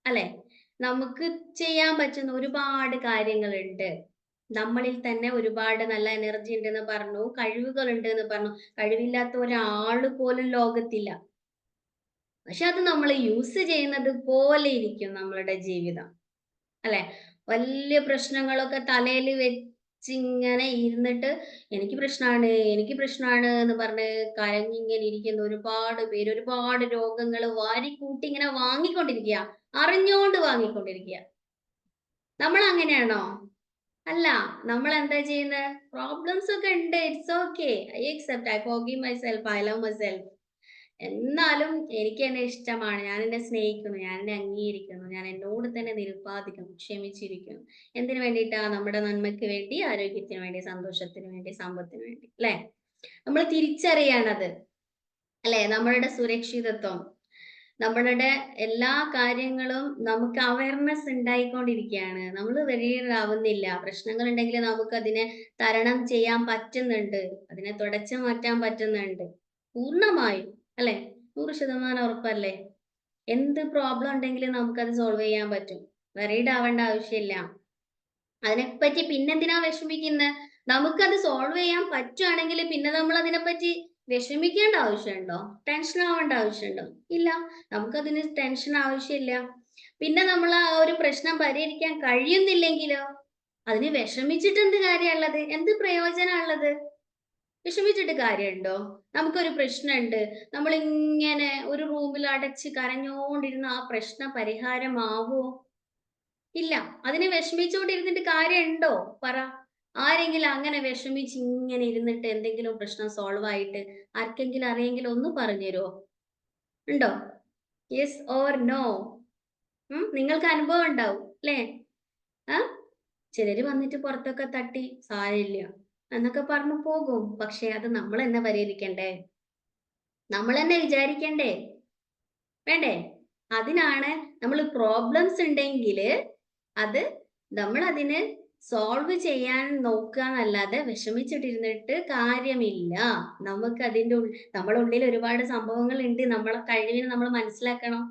അല്ലെ? നമുക്ക് ചെയ്യാൻ പറ്റുന്ന ഒരുപാട് കാര്യങ്ങളുണ്ട്. നമ്മളിൽ തന്നെ ഒരുപാട് നല്ല എനർജി ഉണ്ടെന്ന് പറഞ്ഞു, കഴിവുകൾ ഉണ്ടെന്ന് പറഞ്ഞു. കഴിവില്ലാത്ത ഒരാള് പോലും ലോകത്തില്ല. പക്ഷെ അത് നമ്മൾ യൂസ് ചെയ്യുന്നത് പോലെ ഇരിക്കും നമ്മളുടെ ജീവിതം. അല്ലെ? വല്യ പ്രശ്നങ്ങളൊക്കെ തലയിൽ വെച്ചിങ്ങനെ ഇരുന്നിട്ട് എനിക്ക് പ്രശ്നാണ്, എനിക്ക് പ്രശ്നാണ് എന്ന് പറഞ്ഞ് കരഞ്ഞിങ്ങനെ ഇരിക്കുന്ന ഒരുപാട് പേര്, ഒരുപാട് രോഗങ്ങൾ വാരിക്കൂട്ടി ഇങ്ങനെ വാങ്ങിക്കൊണ്ടിരിക്കുക. അറിഞ്ഞോണ്ട് വാങ്ങിക്കൊണ്ടിരിക്കുക. നമ്മൾ അങ്ങനെയാണോ? അല്ല. നമ്മൾ എന്താ ചെയ്യുന്നത്? പ്രോബ്ലംസ് ഒക്കെ ഉണ്ട്. It's okay. I accept. I forgive myself. I love myself. എന്നാലും എനിക്ക് എന്നെ ഇഷ്ടമാണ്. ഞാൻ എന്നെ സ്നേഹിക്കുന്നു. ഞാൻ എന്നെ അംഗീകരിക്കുന്നു. ഞാൻ എന്നോട് തന്നെ നിരുപാധികം ക്ഷമിച്ചിരിക്കുന്നു. എന്തിനു വേണ്ടിയിട്ടാ? നമ്മുടെ നന്മയ്ക്ക് വേണ്ടി, ആരോഗ്യത്തിന് വേണ്ടി, സന്തോഷത്തിന് വേണ്ടി, സമ്പത്തിന് വേണ്ടി. ല്ലേ? നമ്മൾ തിരിച്ചറിയാണത്. അല്ലെ? നമ്മളുടെ സുരക്ഷിതത്വം. നമ്മളുടെ എല്ലാ കാര്യങ്ങളും നമുക്ക് അവയർനെസ് ഉണ്ടായിക്കൊണ്ടിരിക്കുകയാണ്. നമ്മൾ വെളിയിലാവുന്നില്ല. പ്രശ്നങ്ങൾ ഉണ്ടെങ്കിൽ നമുക്ക് അതിനെ തരണം ചെയ്യാൻ പറ്റുന്നുണ്ട്. അതിനെ തുടച്ചു മാറ്റാൻ പറ്റുന്നുണ്ട്. പൂർണ്ണമായും. അല്ലെ? 100% ഉറപ്പല്ലേ? എന്ത് പ്രോബ്ലം ഉണ്ടെങ്കിലും നമുക്കത് സോൾവ് ചെയ്യാൻ പറ്റും. വറീഡ് ആവേണ്ട ആവശ്യമില്ല. അതിനെപ്പറ്റി പിന്നെന്തിനാ വിഷമിക്കുന്നെ? നമുക്കത് സോൾവ് ചെയ്യാൻ പറ്റുവാണെങ്കിൽ പിന്നെ നമ്മൾ അതിനെപ്പറ്റി വിഷമിക്കേണ്ട ആവശ്യമുണ്ടോ? ടെൻഷൻ ആവേണ്ട ആവശ്യമുണ്ടോ? ഇല്ല. നമുക്കതിന് ടെൻഷൻ ആവശ്യമില്ല. പിന്നെ നമ്മൾ ആ ഒരു പ്രശ്നം പരിഹരിക്കാൻ കഴിയുന്നില്ലെങ്കിലോ? അതിന് വിഷമിച്ചിട്ട് എന്ത് കാര്യമുള്ളത്? എന്ത് പ്രയോജനമുള്ളത്? വിഷമിച്ചിട്ട് കാര്യമുണ്ടോ? നമുക്കൊരു പ്രശ്നമുണ്ട്. നമ്മളിങ്ങനെ ഒരു റൂമിൽ അടച്ച് കരഞ്ഞോണ്ടിരുന്ന ആ പ്രശ്നം പരിഹാരമാവോ? ഇല്ല. അതിന് വിഷമിച്ചോണ്ടിരുന്നിട്ട് കാര്യമുണ്ടോ? പറ. ആരെങ്കിലും അങ്ങനെ വിഷമിച്ച് ഇങ്ങനെ ഇരുന്നിട്ട് എന്തെങ്കിലും പ്രശ്നം സോൾവ് ആയിട്ട് ആർക്കെങ്കിലും അറിയെങ്കിൽ ഒന്ന് പറഞ്ഞു തരുവോ? ഉണ്ടോ? Yes or no? നിങ്ങൾക്ക് അനുഭവം ഉണ്ടാവും ല്ലേ? ആ? ചിലര് വന്നിട്ട് പുറത്തൊക്കെ തട്ടി സാരമില്ല എന്നൊക്കെ പറഞ്ഞു പോകും. പക്ഷെ അത് നമ്മളെന്നെ പരിഹരിക്കണ്ടേ? നമ്മളെന്നെ വിചാരിക്കണ്ടേ? വേണ്ടേ? അതിനാണ് നമ്മൾ പ്രോബ്ലംസ് ഉണ്ടെങ്കില് അത് നമ്മളതിന് സോൾവ് ചെയ്യാൻ നോക്കാന്നല്ലാതെ വിഷമിച്ചിട്ടിരുന്നിട്ട് കാര്യമില്ല. നമുക്കതിന്റെ നമ്മളെ ഉള്ളിൽ ഒരുപാട് സംഭവങ്ങളുണ്ട്. നമ്മളെ കഴിവിനെ നമ്മൾ മനസ്സിലാക്കണം.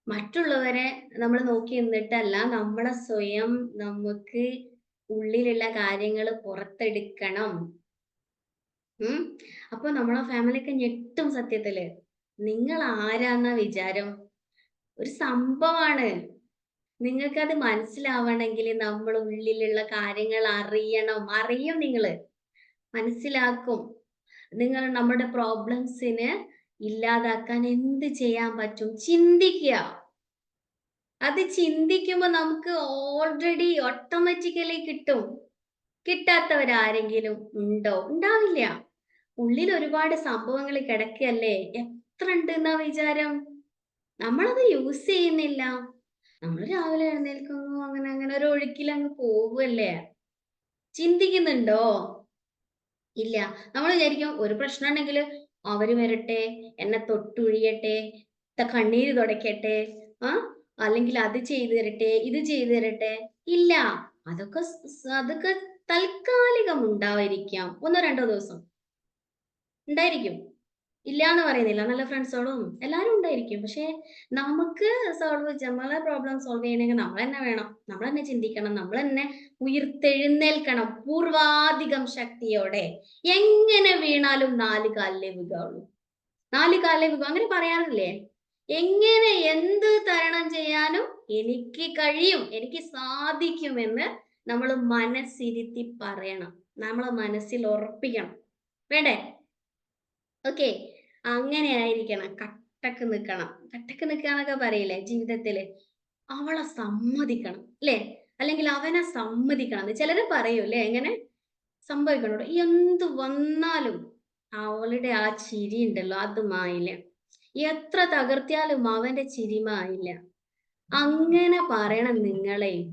മറ്റുള്ളവരെ നമ്മൾ നോക്കി നിന്നിട്ടല്ല, നമ്മളെ സ്വയം നമുക്ക് ഉള്ളിലുള്ള കാര്യങ്ങള് പുറത്തെടുക്കണം. ഉം. അപ്പൊ നമ്മളെ ഫാമിലിയൊക്കെ ഞെട്ടും സത്യത്തില്. നിങ്ങൾ ആരാന്നാ വിചാരം? ഒരു സംഭവാണ്. നിങ്ങൾക്കത് മനസ്സിലാവണമെങ്കിൽ നമ്മൾ ഉള്ളിലുള്ള കാര്യങ്ങൾ അറിയണം. അറിയും നിങ്ങള്. മനസ്സിലാക്കും. നിങ്ങൾ നമ്മുടെ പ്രോബ്ലംസിന് ഇല്ലാതാക്കാൻ എന്ത് ചെയ്യാൻ പറ്റും? ചിന്തിക്കുക. അത് ചിന്തിക്കുമ്പോ നമുക്ക് ഓൾറെഡി ഓട്ടോമാറ്റിക്കലി കിട്ടും. കിട്ടാത്തവരാരെങ്കിലും ഉണ്ടോ? ഉണ്ടാവില്ല. ഉള്ളിൽ ഒരുപാട് സംഭവങ്ങൾ കിടക്കയല്ലേ. എത്ര ഉണ്ടെന്നാ വിചാരം? നമ്മളത് യൂസ് ചെയ്യുന്നില്ല. നമ്മൾ രാവിലെ എഴുന്നേൽക്കുന്നു. അങ്ങനെ അങ്ങനെ ഒരു ഒഴുക്കിലങ്ങ് പോവല്ലേ. ചിന്തിക്കുന്നുണ്ടോ? ഇല്ല. നമ്മൾ വിചാരിക്കും ഒരു പ്രശ്നം ഉണ്ടെങ്കില് അവര് വരട്ടെ, എന്നെ തൊട്ടുഴിയട്ടെ, കണ്ണീര് തുടയ്ക്കട്ടെ, ആ അല്ലെങ്കിൽ അത് ചെയ്തു തരട്ടെ, ഇത് ചെയ്തു തരട്ടെ. ഇല്ല. അതൊക്കെ അതൊക്കെ തൽക്കാലികം ഉണ്ടാവായിരിക്കാം. 1, 2 ദിവസം ഉണ്ടായിരിക്കും. ഇല്ലാന്ന് പറയുന്നില്ല. നല്ല ഫ്രണ്ട്സുകളും എല്ലാരും ഉണ്ടായിരിക്കും. പക്ഷെ നമുക്ക് നമ്മളെ പ്രോബ്ലം സോൾവ് ചെയ്യണമെങ്കിൽ നമ്മളെന്നെ വേണം. നമ്മളെന്നെ ചിന്തിക്കണം. നമ്മളെന്നെ ഉയിർത്തെഴുന്നേൽക്കണം പൂർവാധികം ശക്തിയോടെ. എങ്ങനെ വീണാലും 4 കാലിലേ വീകാവുള്ളൂ. 4 കാലിലേ വീകൂ. അങ്ങനെ പറയാറില്ലേ? എങ്ങനെ എന്ത് തരണം ചെയ്യാനും എനിക്ക് കഴിയും, എനിക്ക് സാധിക്കുമെന്ന് നമ്മള് മനസ്സിരുത്തി പറയണം. നമ്മളെ മനസ്സിൽ ഉറപ്പിക്കണം. വേണ്ടേ? ഓക്കെ. അങ്ങനെ ആയിരിക്കണം. കട്ടക്ക് നിക്കണം. കട്ടക്ക് നിക്കാന്നൊക്കെ പറയില്ലേ ജീവിതത്തില്. അവളെ സമ്മതിക്കണം. ല്ലേ? അല്ലെങ്കിൽ അവനെ സമ്മതിക്കണം. ചിലര് പറയൂല്ലേ ഇങ്ങനെ സംഭവിക്കണോട്ടോ. എന്ത് വന്നാലും അവളുടെ ആ ചിരി ഉണ്ടല്ലോ അത് മായില്ല. എത്ര തകർത്തിയാലും അവന്റെ ചിരി മായില്ല. അങ്ങനെ പറയണം നിങ്ങളെയും.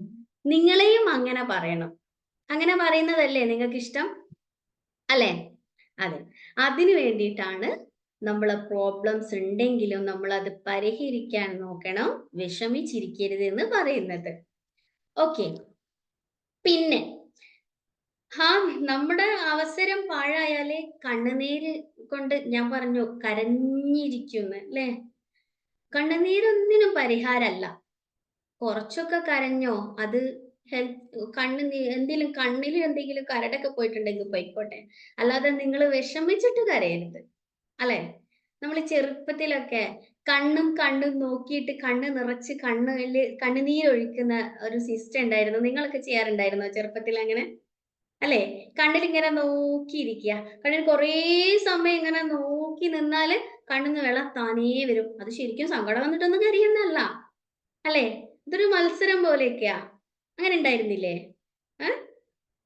നിങ്ങളെയും അങ്ങനെ പറയണം. അങ്ങനെ പറയുന്നതല്ലേ നിങ്ങൾക്കിഷ്ടം? അല്ലേ? അതെ. അതിന് വേണ്ടിയിട്ടാണ് നമ്മളെ പ്രോബ്ലംസ് ഉണ്ടെങ്കിലും നമ്മളത് പരിഹരിക്കാൻ നോക്കണം. വിഷമിച്ചിരിക്കരുത് എന്ന് പറയുന്നത്. ഓക്കെ. പിന്നെ നമ്മുടെ അവസരം പാഴായാല് കണ്ണുനീര് കൊണ്ട് ഞാൻ പറഞ്ഞു കരഞ്ഞിരിക്കുന്ന് ല്ലേ? കണ്ണുനീരൊന്നിനും പരിഹാരല്ല. കുറച്ചൊക്കെ കരഞ്ഞോ, അത് എന്തെങ്കിലും കണ്ണില് എന്തെങ്കിലും കരടൊക്കെ പോയിട്ടുണ്ടെങ്കിൽ പോയിക്കോട്ടെ. അല്ലാതെ നിങ്ങൾ വിഷമിച്ചിട്ട് കരയരുത്. അല്ലെ? നമ്മള് ചെറുപ്പത്തിലൊക്കെ കണ്ണും കണ്ണും നോക്കിയിട്ട് കണ്ണ് നിറച്ച് കണ്ണുനീരൊഴുക്കുന്ന ഒരു സിസ്റ്റം ഉണ്ടായിരുന്നു. നിങ്ങളൊക്കെ ചെയ്യാറുണ്ടായിരുന്നോ ചെറുപ്പത്തിൽ അങ്ങനെ? അല്ലെ? കണ്ണിലിങ്ങനെ നോക്കിയിരിക്കുക. കണ്ണിൽ കുറേ സമയം ഇങ്ങനെ നോക്കി നിന്നാല് കണ്ണിന്ന് വെള്ളം താനേ വരും. അത് ശരിക്കും സങ്കടം വന്നിട്ടൊന്നും കരയുന്നതല്ല. അല്ലെ? ഇതൊരു മത്സരം പോലെയൊക്കെയാ. അങ്ങനെ ഉണ്ടായിരുന്നില്ലേ? ഏഹ്?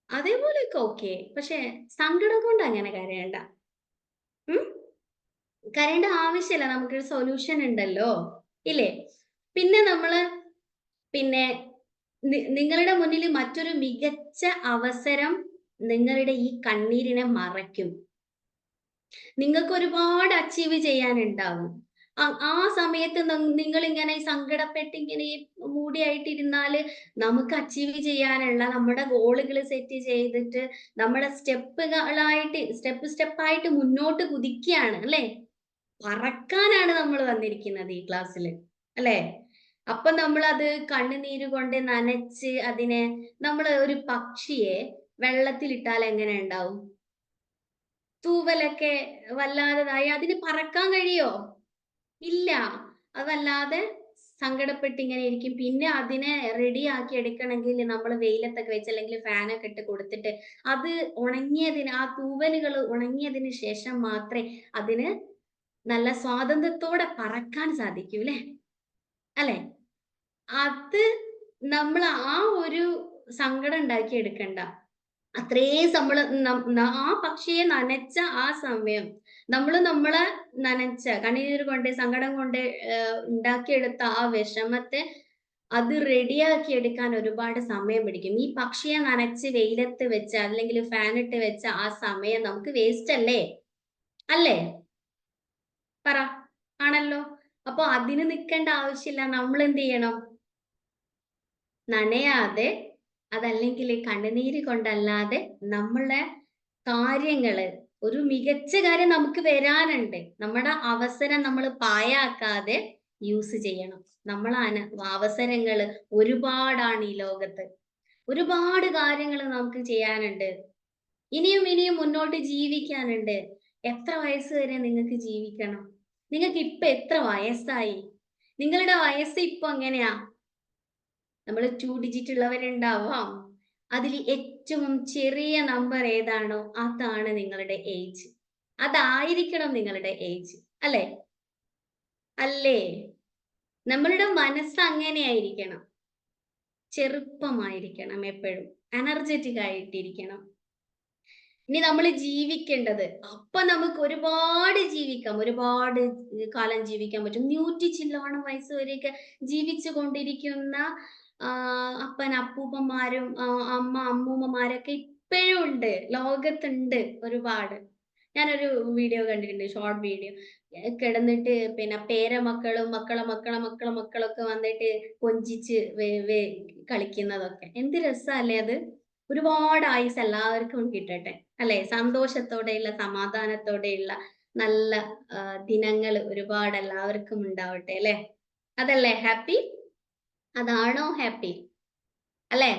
അതേപോലെയൊക്കെ ഓക്കെ. പക്ഷെ സങ്കടം കൊണ്ട് അങ്ങനെ കരയണ്ട. ഉം? കരയേണ്ട ആവശ്യമില്ല. നമുക്കൊരു സൊല്യൂഷൻ ഉണ്ടല്ലോ. ഇല്ലേ? പിന്നെ നമ്മള് പിന്നെ നിങ്ങളുടെ മുന്നിൽ മറ്റൊരു മികച്ച അവസരം നിങ്ങളുടെ ഈ കണ്ണീരിനെ മറയ്ക്കും. നിങ്ങൾക്ക് ഒരുപാട് അച്ചീവ് ചെയ്യാനുണ്ടാവും. ആ സമയത്ത് നിങ്ങളിങ്ങനെ സങ്കടപ്പെട്ട് ഇങ്ങനെ മൂടിയായിട്ടിരുന്നാല് നമുക്ക് അച്ചീവ് ചെയ്യാനുള്ള നമ്മുടെ ഗോളുകൾ സെറ്റ് ചെയ്തിട്ട് നമ്മളെ സ്റ്റെപ്പ് സ്റ്റെപ്പായിട്ട് മുന്നോട്ട് കുതിക്കുകയാണ് അല്ലേ? പറക്കാനാണ് നമ്മൾ വന്നിരിക്കുന്നത് ഈ ക്ലാസ്സിൽ അല്ലേ? അപ്പൊ നമ്മളത് കണ്ണുനീര് കൊണ്ട് നനച്ച് അതിനെ നമ്മൾ ഒരു പക്ഷിയെ വെള്ളത്തിലിട്ടാൽ എങ്ങനെ ഉണ്ടാവും? തൂവലൊക്കെ വല്ലാതെതായി അതിന് പറക്കാൻ കഴിയോ? ഇല്ല. അത് വല്ലാതെ സങ്കടപ്പെട്ട് ഇങ്ങനെ ഇരിക്കും. പിന്നെ അതിനെ റെഡിയാക്കി എടുക്കണമെങ്കിൽ നമ്മള് വെയിലത്തൊക്കെ വെച്ച് അല്ലെങ്കിൽ ഫാനൊക്കെ ഇട്ട് കൊടുത്തിട്ട് അത് ഉണങ്ങിയതിന് ആ തൂവലുകൾ ഉണങ്ങിയതിന് ശേഷം മാത്രേ അതിന് നല്ല സ്വാതന്ത്ര്യത്തോടെ പറക്കാൻ സാധിക്കൂ ല്ലേ? അല്ലെ? അത് നമ്മള് ആ ഒരു സങ്കടം ഉണ്ടാക്കി എടുക്കണ്ട. അത്രയും നമ്മള് ആ പക്ഷിയെ നനച്ച ആ സമയം നമ്മളെ നനച്ച കണ്ണീര് കൊണ്ട് സങ്കടം കൊണ്ട് ഉണ്ടാക്കിയെടുത്ത ആ വിഷമത്തെ അത് റെഡിയാക്കി എടുക്കാൻ ഒരുപാട് സമയം പിടിക്കും. ഈ പക്ഷിയെ നനച്ച് വെയിലത്ത് വെച്ച് അല്ലെങ്കിൽ ഫാൻ ഇട്ട് വെച്ച ആ സമയം നമുക്ക് വേസ്റ്റ് അല്ലേ? അല്ലേ? പറ. ആണല്ലോ. അപ്പൊ അതിന് നിക്കേണ്ട ആവശ്യമില്ല. നമ്മൾ എന്ത് ചെയ്യണം? നനയാതെ അതല്ലെങ്കിൽ കണ്ണുനീര് കൊണ്ടല്ലാതെ നമ്മളെ കാര്യങ്ങള് ഒരു മികച്ച കാര്യം നമുക്ക് വരാനുണ്ട്. നമ്മുടെ അവസരം നമ്മൾ പാഴാക്കാതെ യൂസ് ചെയ്യണം. നമ്മളെ അവസരങ്ങള് ഒരുപാടാണ് ഈ ലോകത്ത്. ഒരുപാട് കാര്യങ്ങൾ നമുക്ക് ചെയ്യാനുണ്ട്. ഇനിയും ഇനിയും മുന്നോട്ട് ജീവിക്കാനുണ്ട്. എത്ര വയസ്സ് വരെ നിങ്ങൾക്ക് ജീവിക്കണം? നിങ്ങൾക്ക് ഇപ്പൊ എത്ര വയസ്സായി? നിങ്ങളുടെ വയസ്സ് ഇപ്പൊ എങ്ങനെയാ? നമ്മൾ 2 ഡിജിറ്റ് ഉള്ളവരുണ്ടാവാം. അതിൽ ഏറ്റവും ചെറിയ നമ്പർ ഏതാണോ അതാണ് നിങ്ങളുടെ ഏജ്. അതായിരിക്കണം നിങ്ങളുടെ ഏജ്. അല്ലേ? അല്ലേ? നമ്മളുടെ മനസ്സ് അങ്ങനെയായിരിക്കണം. ചെറുപ്പമായിരിക്കണം എപ്പഴും. എനർജറ്റിക് ആയിട്ടിരിക്കണം. ഇനി നമ്മൾ ജീവിക്കേണ്ടത് അപ്പൊ നമുക്ക് ഒരുപാട് ജീവിക്കാം. ഒരുപാട് കാലം ജീവിക്കാൻ പറ്റും. 100 ചില്വാനം വയസ്സ് വരെയൊക്കെ ജീവിച്ചു കൊണ്ടിരിക്കുന്ന അപ്പൻ അപ്പൂപ്പന്മാരും അമ്മ അമ്മൂമ്മമാരൊക്കെ ഇപ്പഴും ഉണ്ട്. ലോകത്തുണ്ട് ഒരുപാട്. ഞാനൊരു വീഡിയോ കണ്ടിട്ടുണ്ട്. Short video. കിടന്നിട്ട് പിന്നെ പേരമക്കളും മക്കളൊക്കെ വന്നിട്ട് കൊഞ്ചിച്ച് കളിക്കുന്നതൊക്കെ. എന്ത് രസാല്ലേ അത്? ഒരുപാട് ആയുസ്സ് എല്ലാവർക്കും കിട്ടട്ടെ. അല്ലെ? സന്തോഷത്തോടെയുള്ള സമാധാനത്തോടെയുള്ള നല്ല ദിനങ്ങൾ ഒരുപാട് എല്ലാവർക്കും ഉണ്ടാവട്ടെ അല്ലെ? അതല്ലേ ഹാപ്പി? അതാണോ ഹാപ്പി? അല്ലേ?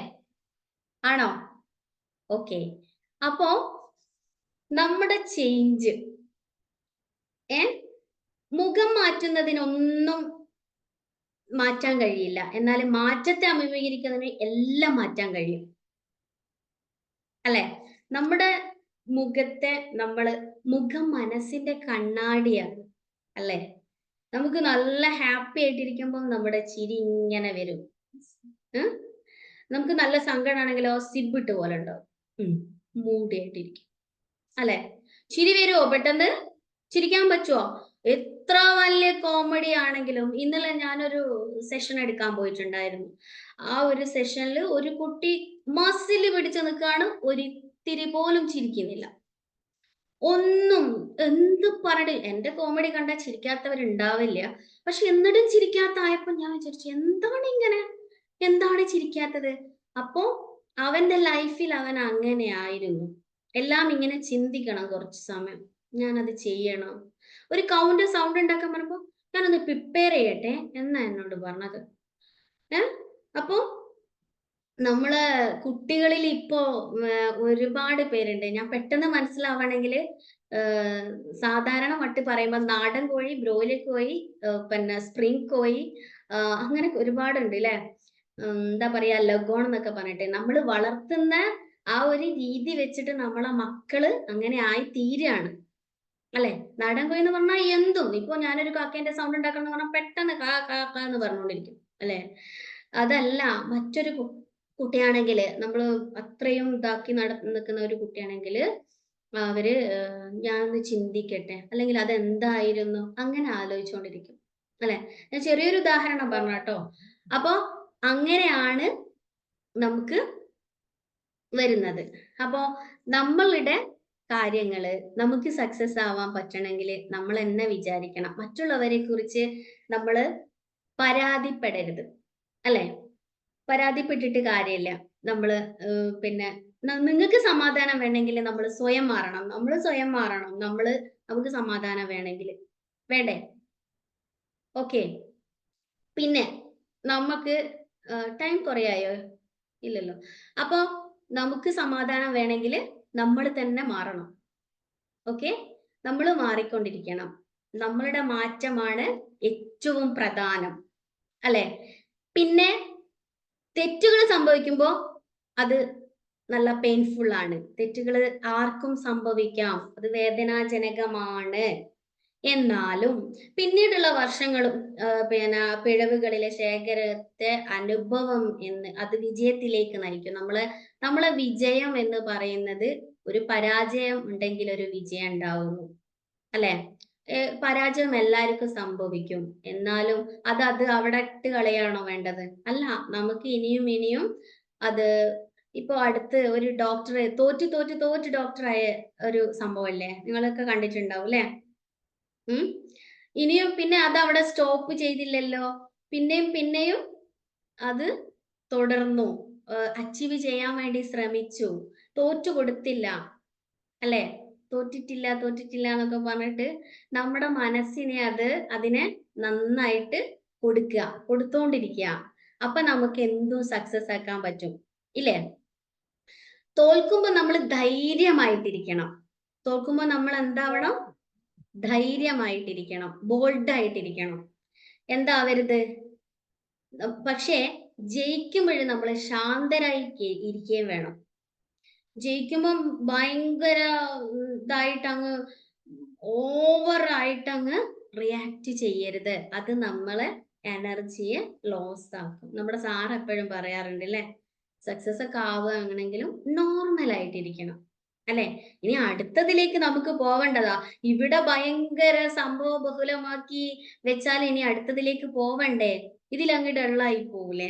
ആണോ? ഓക്കെ. അപ്പോ നമ്മുടെ ചേഞ്ച് ഏ മുഖം മാറ്റുന്നതിനൊന്നും മാറ്റാൻ കഴിയില്ല. എന്നാൽ മാറ്റത്തെ അഭിമുഖീകരിക്കുന്നതിന് എല്ലാം മാറ്റാൻ കഴിയും. അല്ലെ? നമ്മുടെ മുഖത്തെ മുഖം മനസ്സിന്റെ കണ്ണാടിയാണ്. അല്ലെ? നമുക്ക് നല്ല ഹാപ്പി ആയിട്ടിരിക്കുമ്പോൾ നമ്മുടെ ചിരി ഇങ്ങനെ വരും. ഉം. നമുക്ക് നല്ല സങ്കടാണെങ്കിലോ സിബിട്ട് പോലെ ഉണ്ടാവും. മൂടി ആയിട്ടിരിക്കും. അല്ലെ? ചിരി വരുവോ പെട്ടെന്ന്? ചിരിക്കാൻ പറ്റുവോ? എത്ര വലിയ കോമഡി ആണെങ്കിലും ഇന്നലെ ഞാനൊരു സെഷൻ എടുക്കാൻ പോയിട്ടുണ്ടായിരുന്നു. ആ ഒരു സെഷനിൽ ഒരു കുട്ടി മസില് പിടിച്ച് നിൽക്കാണ്. ഒരിത്തിരി പോലും ചിരിക്കുന്നില്ല. ഒന്നും എന്ത് പറഞ്ഞിട്ട് എന്റെ കോമഡി കണ്ടാൽ ചിരിക്കാത്തവരുണ്ടാവില്ല. പക്ഷെ എന്നിട്ടും ചിരിക്കാത്തായപ്പോ ഞാൻ വിചാരിച്ചു എന്താണ് ഇങ്ങനെ? എന്താണ് ചിരിക്കാത്തത്? അപ്പോ അവന്റെ ലൈഫിൽ അവൻ അങ്ങനെയായിരുന്നു. എല്ലാം ഇങ്ങനെ ചിന്തിക്കണം കുറച്ച് സമയം. ഞാനത് ചെയ്യണം. ഒരു കൗണ്ട് സൗണ്ട് ഉണ്ടാക്കാൻ പറഞ്ഞപ്പോ ഞാനൊന്ന് പ്രിപ്പയർ ചെയ്യട്ടെ എന്നാ എന്നോട് പറഞ്ഞത്. അപ്പോ നമ്മള് കുട്ടികളിൽ ഇപ്പോ ഒരുപാട് പേരുണ്ട്. ഞാൻ പെട്ടെന്ന് മനസ്സിലാവണമെങ്കില് സാധാരണ മട്ട് പറയുമ്പോ നാടൻ കോഴി, ബ്രോയിലർ കോഴി, പിന്നെ സ്പ്രിംഗ് കോഴി, അങ്ങനെ ഒരുപാടുണ്ട് ല്ലേ? എന്താ പറയാ ലഗോൺ എന്നൊക്കെ പറഞ്ഞിട്ട്. നമ്മള് വളർത്തുന്ന ആ ഒരു രീതി വെച്ചിട്ട് നമ്മളെ മക്കള് അങ്ങനെ ആയി തീരാണ്. അല്ലെ? നാടൻ കോഴി എന്ന് പറഞ്ഞാൽ എന്തും. ഇപ്പൊ ഞാനൊരു കാക്കേന്റെ സൗണ്ട് ഉണ്ടാക്കണം എന്ന് പറഞ്ഞാൽ പെട്ടെന്ന് കാ കാ കാ എന്ന് പറഞ്ഞുകൊണ്ടിരിക്കും. അല്ലെ? അതല്ല മറ്റൊരു കുട്ടിയാണെങ്കില് നമ്മള് അത്രയും ഇതാക്കി നിൽക്കുന്ന ഒരു കുട്ടിയാണെങ്കില് അവര് ഞാനൊന്ന് ചിന്തിക്കട്ടെ അല്ലെങ്കിൽ അതെന്തായിരുന്നു അങ്ങനെ ആലോചിച്ചുകൊണ്ടിരിക്കും. അല്ലെ? ഞാൻ ചെറിയൊരു ഉദാഹരണം പറഞ്ഞാട്ടോ. അപ്പൊ അങ്ങനെയാണ് നമുക്ക് വരുന്നത്. അപ്പോ നമ്മളുടെ കാര്യങ്ങള് നമുക്ക് സക്സസ് ആവാൻ പറ്റണമെങ്കിൽ നമ്മൾ എന്നെ വിചാരിക്കണം. മറ്റുള്ളവരെ കുറിച്ച് നമ്മള് പരാതിപ്പെടരുത്. അല്ലെ? പരാതിപ്പെട്ടിട്ട് കാര്യമില്ല. നമ്മള് പിന്നെ നിങ്ങൾക്ക് സമാധാനം വേണമെങ്കിൽ നമ്മൾ സ്വയം മാറണം. നമ്മള് സ്വയം മാറണം. നമുക്ക് സമാധാനം വേണമെങ്കിൽ. വേണ്ടേ? ഓക്കെ. പിന്നെ നമുക്ക് ടൈം കുറേ ആയോ? ഇല്ലല്ലോ. അപ്പൊ നമുക്ക് സമാധാനം വേണമെങ്കിൽ നമ്മൾ തന്നെ മാറണം. ഓക്കെ, നമ്മൾ മാറിക്കൊണ്ടിരിക്കണം. നമ്മളുടെ മാറ്റമാണ് ഏറ്റവും പ്രധാനം, അല്ലെ? പിന്നെ തെറ്റുകൾ സംഭവിക്കുമ്പോൾ അത് നല്ല പെയിൻഫുൾ ആണ്. തെറ്റുകൾ ആർക്കും സംഭവിക്കാം, അത് വേദനാജനകമാണ്. എന്നാലും പിന്നീടുള്ള വർഷങ്ങളും പിന്നെ പിഴവുകളിലെ ശേഖരത്തെ അനുഭവം എന്ന് അത് വിജയത്തിലേക്ക് നയിക്കും. നമ്മളെ വിജയം എന്ന് പറയുന്നത്, ഒരു പരാജയം ഉണ്ടെങ്കിൽ ഒരു വിജയം ഉണ്ടാവുന്നു, അല്ലെ? പരാജയം എല്ലാവർക്കും സംഭവിക്കും. എന്നാലും അത് അവിടെ ഇട്ട് കളയാണോ വേണ്ടത്? അല്ല, നമുക്ക് ഇനിയും ഇനിയും അത്, ഇപ്പൊ അടുത്ത് ഒരു ഡോക്ടറെ തോറ്റ് തോറ്റ് തോറ്റ് ഡോക്ടറായ ഒരു സംഭവമല്ലേ, നിങ്ങളൊക്കെ കണ്ടിട്ടുണ്ടാവും അല്ലെ? ഉം ഇനിയും പിന്നെ അത് അവിടെ സ്റ്റോപ്പ് ചെയ്തില്ലല്ലോ, പിന്നെയും പിന്നെയും അത് തുടർന്നു, അച്ചീവ് ചെയ്യാൻ വേണ്ടി ശ്രമിച്ചു, തോറ്റു കൊടുത്തില്ല, അല്ലെ? തോറ്റിട്ടില്ല തോറ്റിട്ടില്ല എന്നൊക്കെ പറഞ്ഞിട്ട് നമ്മുടെ മനസ്സിനെ അതിനെ നന്നായിട്ട് കൊടുത്തോണ്ടിരിക്കുക. അപ്പൊ നമുക്ക് എന്തും സക്സസ് ആക്കാൻ പറ്റും, ഇല്ലേ? തോൽക്കുമ്പോ നമ്മൾ ധൈര്യമായിട്ടിരിക്കണം. തോൽക്കുമ്പോ നമ്മൾ എന്താവണം? ധൈര്യമായിട്ടിരിക്കണം, ബോൾഡ് ആയിട്ടിരിക്കണം. എന്താവരുത്? പക്ഷേ ജയിക്കുമ്പോഴും നമ്മൾ ശാന്തരായി ഇരിക്കുകയും വേണം. ജയിക്കുമ്പം ഭയങ്കര ഇതായിട്ട് അങ്ങ് ഓവർ ആയിട്ട് അങ്ങ് റിയാക്ട് ചെയ്യരുത്. അത് നമ്മളെ എനർജിയെ ലോസ് ആക്കും. നമ്മുടെ സാർ എപ്പോഴും പറയാറുണ്ട് അല്ലെ, സക്സസ് ഒക്കെ ആവുകയാണെങ്കിലും നോർമൽ ആയിട്ടിരിക്കണം, അല്ലെ? ഇനി അടുത്തതിലേക്ക് നമുക്ക് പോവേണ്ടതാ. ഇവിടെ ഭയങ്കര സംഭവ ബഹുലമാക്കി വെച്ചാൽ ഇനി അടുത്തതിലേക്ക് പോവണ്ടേ? ഇതിലങ്ങ് ഡള്ളായി പോകൂലേ?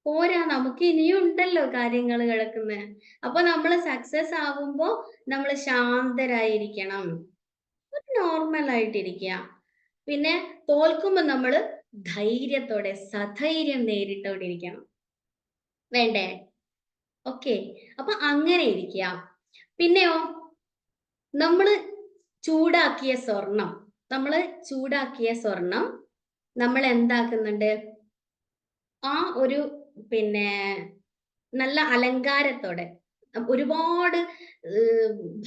പോരാ, നമുക്ക് ഇനിയും ഉണ്ടല്ലോ കാര്യങ്ങൾ കിടക്കുന്നത്. അപ്പൊ നമ്മൾ സക്സസ് ആവുമ്പോ നമ്മൾ ശാന്തരായിരിക്കണം, നോർമൽ ആയിട്ടിരിക്കുക. പിന്നെ തോൽക്കുമ്പോ നമ്മൾ ധൈര്യത്തോടെ സധൈര്യം നേരിട്ടോണ്ടിരിക്കണം, വേണ്ടേ? ഓക്കെ, അപ്പൊ അങ്ങനെ ഇരിക്കുക. പിന്നെയോ, നമ്മള് ചൂടാക്കിയ സ്വർണം നമ്മള് ചൂടാക്കിയ സ്വർണം നമ്മൾ എന്താക്കുന്നുണ്ട്? ആ ഒരു പിന്നെ നല്ല അലങ്കാരത്തോടെ ഒരുപാട്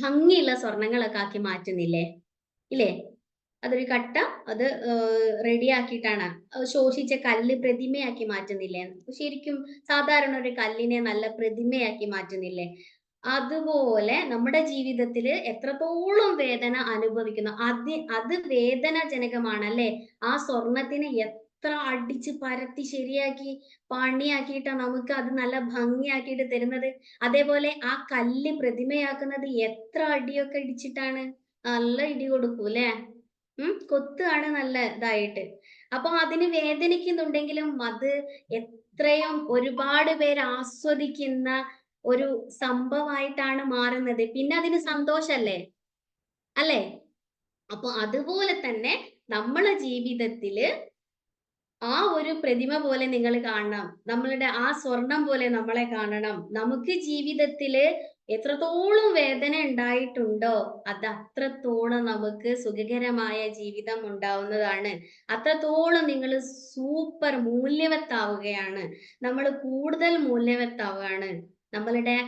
ഭംഗിയുള്ള സ്വർണങ്ങളൊക്കെ ആക്കി മാറ്റുന്നില്ലേ, ഇല്ലേ? അതൊരു കട്ട, അത് റെഡിയാക്കിയിട്ടാണ് ശോഷിച്ച കല്ല് പ്രതിമയാക്കി മാറ്റുന്നില്ലേ? ശരിക്കും സാധാരണ ഒരു കല്ലിനെ നല്ല പ്രതിമയാക്കി മാറ്റുന്നില്ലേ? അതുപോലെ നമ്മുടെ ജീവിതത്തിൽ എത്രത്തോളം വേദന അനുഭവിക്കുന്നു, അത് വേദനാജനകമാണല്ലേ? ആ സ്വർണത്തിനെ എത്ര അടിച്ച് പരത്തി ശരിയാക്കി പണിയാക്കിയിട്ടാ നമുക്ക് അത് നല്ല ഭംഗിയാക്കിയിട്ട് തരുന്നത്. അതേപോലെ ആ കല്ല് പ്രതിമയാക്കുന്നത് എത്ര അടിയൊക്കെ ഇടിച്ചിട്ടാണ്, നല്ല ഇടി കൊടുക്കൂല്ലേ? കൊത്തുകയാണ് നല്ല ഇതായിട്ട്. അപ്പൊ അതിന് വേദനിക്കുന്നുണ്ടെങ്കിലും അത് എത്രയും ഒരുപാട് പേര് ആസ്വദിക്കുന്ന ഒരു സംഭവമായിട്ടാണ് മാറുന്നത്. പിന്നെ അതിന് സന്തോഷല്ലേ, അല്ലേ? അപ്പൊ അതുപോലെ തന്നെ നമ്മളെ ജീവിതത്തില് ആ ഒരു പ്രതിമ പോലെ നിങ്ങൾ കാണണം. നമ്മളുടെ ആ സ്വർണം പോലെ നമ്മളെ കാണണം. നമുക്ക് ജീവിതത്തില് എത്രത്തോളം വേദന ഉണ്ടായിട്ടുണ്ടോ, അത് അത്രത്തോളം നമുക്ക് സുഖകരമായ ജീവിതം ഉണ്ടാവുന്നതാണ്. അത്രത്തോളം നിങ്ങൾ സൂപ്പർ മൂല്യവത്താവുകയാണ്. നമ്മൾ കൂടുതൽ മൂല്യവത്താവുകയാണ്. നമ്മളുടെ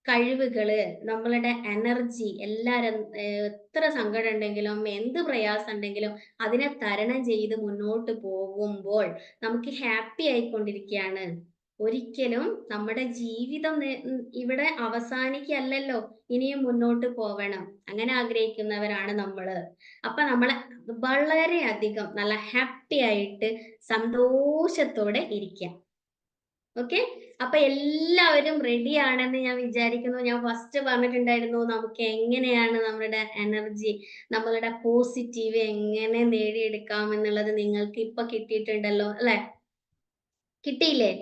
കഴിവുകള്, നമ്മളുടെ എനർജി എല്ലാരും എത്ര സങ്കടം ഉണ്ടെങ്കിലും എന്ത് പ്രയാസം ഉണ്ടെങ്കിലും അതിനെ തരണം ചെയ്ത് മുന്നോട്ട് പോകുമ്പോൾ നമുക്ക് ഹാപ്പി ആയിക്കൊണ്ടിരിക്കുകയാണ്. ഒരിക്കലും നമ്മുടെ ജീവിതം ഇവിടെ അവസാനിക്കല്ലല്ലോ, ഇനിയും മുന്നോട്ട് പോവണം. അങ്ങനെ ആഗ്രഹിക്കുന്നവരാണ് നമ്മള്. അപ്പൊ നമ്മളെ വളരെയധികം നല്ല ഹാപ്പി ആയിട്ട് സന്തോഷത്തോടെ ഇരിക്കാം. ഓക്കെ, അപ്പൊ എല്ലാവരും റെഡി ആണെന്ന് ഞാൻ വിചാരിക്കുന്നു. ഞാൻ ഫസ്റ്റ് പറഞ്ഞിട്ടുണ്ടായിരുന്നു നമുക്ക് എങ്ങനെയാണ് നമ്മുടെ എനർജി, നമ്മളുടെ പോസിറ്റീവ് എങ്ങനെ നേടിയെടുക്കാം എന്നുള്ളത് നിങ്ങൾക്ക് ഇപ്പൊ കിട്ടിയിട്ടുണ്ടല്ലോ, അല്ലെ? കിട്ടിയില്ലേ?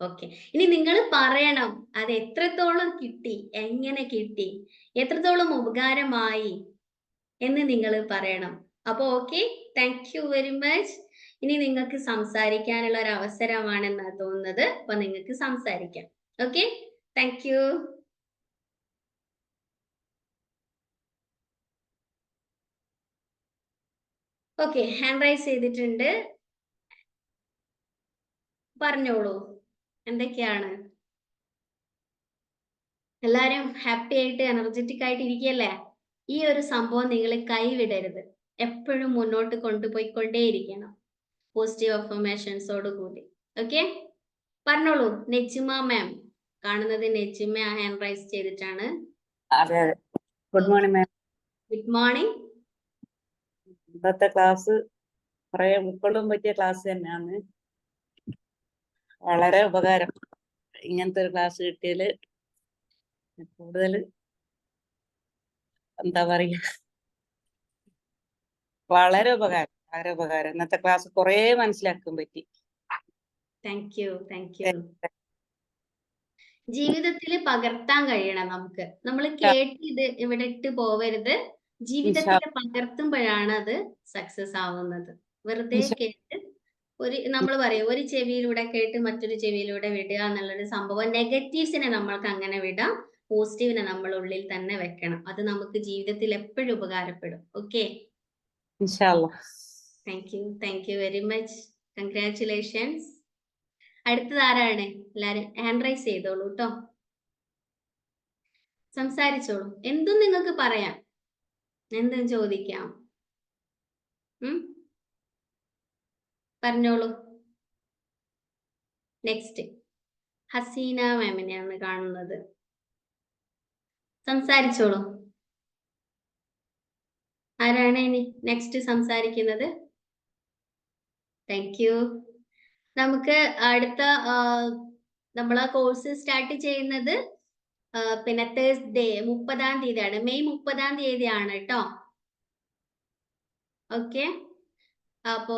ഓക്കെ, ഇനി നിങ്ങൾ പറയണം അത് എത്രത്തോളം കിട്ടി, എങ്ങനെ കിട്ടി, എത്രത്തോളം ഉപകാരമായി എന്ന് നിങ്ങൾ പറയണം. അപ്പൊ okay, thank you very much. ഇനി നിങ്ങൾക്ക് സംസാരിക്കാനുള്ള ഒരു അവസരമാണെന്നാണ് തോന്നുന്നത്. അപ്പൊ നിങ്ങൾക്ക് സംസാരിക്കാം. Okay, thank U. Okay, hand raise ചെയ്തിട്ടുണ്ട്. പറഞ്ഞോളൂ, എന്തൊക്കെയാണ്? എല്ലാരും ഹാപ്പി ആയിട്ട് എനർജറ്റിക് ആയിട്ട് ഇരിക്കുകയല്ലേ? ഈ ഒരു സംഭവം നിങ്ങൾ കൈവിടരുത്. എപ്പോഴും മുന്നോട്ട് കൊണ്ടുപോയിക്കൊണ്ടേയിരിക്കണം പോസിറ്റീവ് അഫർമേഷൻസോട് കൂടി. ഓക്കെ, പറഞ്ഞോളൂ. നെജിമ മാം, കാണുന്നത് നെജിമ ഹാൻഡ് റൈസ് ചെയ്തിട്ടാണ്. അതെ അതെ. Good morning ma'am. Good morning. ഇന്നത്തെ ക്ലാസ് കുറെ ഉൾക്കൊള്ളാൻ പറ്റിയ ക്ലാസ് തന്നെയാണ്. വളരെ ഉപകാരം. ഇങ്ങനത്തെ ഒരു ക്ലാസ് കിട്ടിയാല് കൂടുതൽ എന്താ പറയാ, വളരെ ഉപകാരം, വളരെ ഉപകാരം. ഇന്നത്തെ ക്ലാസ് കുറെ മനസ്സിലാക്കാൻ പറ്റി. Thank you. ജീവിതത്തിൽ പകർത്താൻ കഴിയണം നമുക്ക്. നമ്മൾ കേട്ട് ഇത് ഇവിടെ ഇട്ട് പോവരുത്. ജീവിതത്തിൽ പകർത്തുമ്പോഴാണ് അത് സക്സസ് ആവുന്നത്. വെറുതെ കേട്ട് നമ്മൾ പറയും ഒരു ചെവിയിലൂടെ കേട്ട് മറ്റൊരു ചെവിയിലൂടെ വിടുക എന്നുള്ളൊരു സംഭവം. നെഗറ്റീവ്സിനെ നമ്മൾക്ക് അങ്ങനെ വിടാം, പോസിറ്റീവിനെ നമ്മൾ ഉള്ളിൽ തന്നെ വെക്കണം. അത് നമുക്ക് ജീവിതത്തിൽ എപ്പോഴും ഉപകാരപ്പെടും. Okay, thank you very much. Congratulations. അടുത്തത് ആരാണ്? എല്ലാരും ഹാൻഡ് റൈസ് ചെയ്തോളൂ കേട്ടോ, സംസാരിച്ചോളൂ. എന്തും നിങ്ങൾക്ക് പറയാം, എന്തും ചോദിക്കാം. പറഞ്ഞോളൂ. നെക്സ്റ്റ് ഹസീന മാമിനെയാണ് കാണുന്നത്. സംസാരിച്ചോളൂ. ആരാണ് ഇനി നെക്സ്റ്റ് സംസാരിക്കുന്നത്? Thank U. നമുക്ക് അടുത്ത നമ്മളെ കോഴ്സ് സ്റ്റാർട്ട് ചെയ്യുന്നത് പിന്നെ തേഴ്സ്ഡേ 30-ാം തീയതിയാണ്. മെയ് 30-ാം തീയതിയാണ് കേട്ടോ. ഓക്കെ, അപ്പോ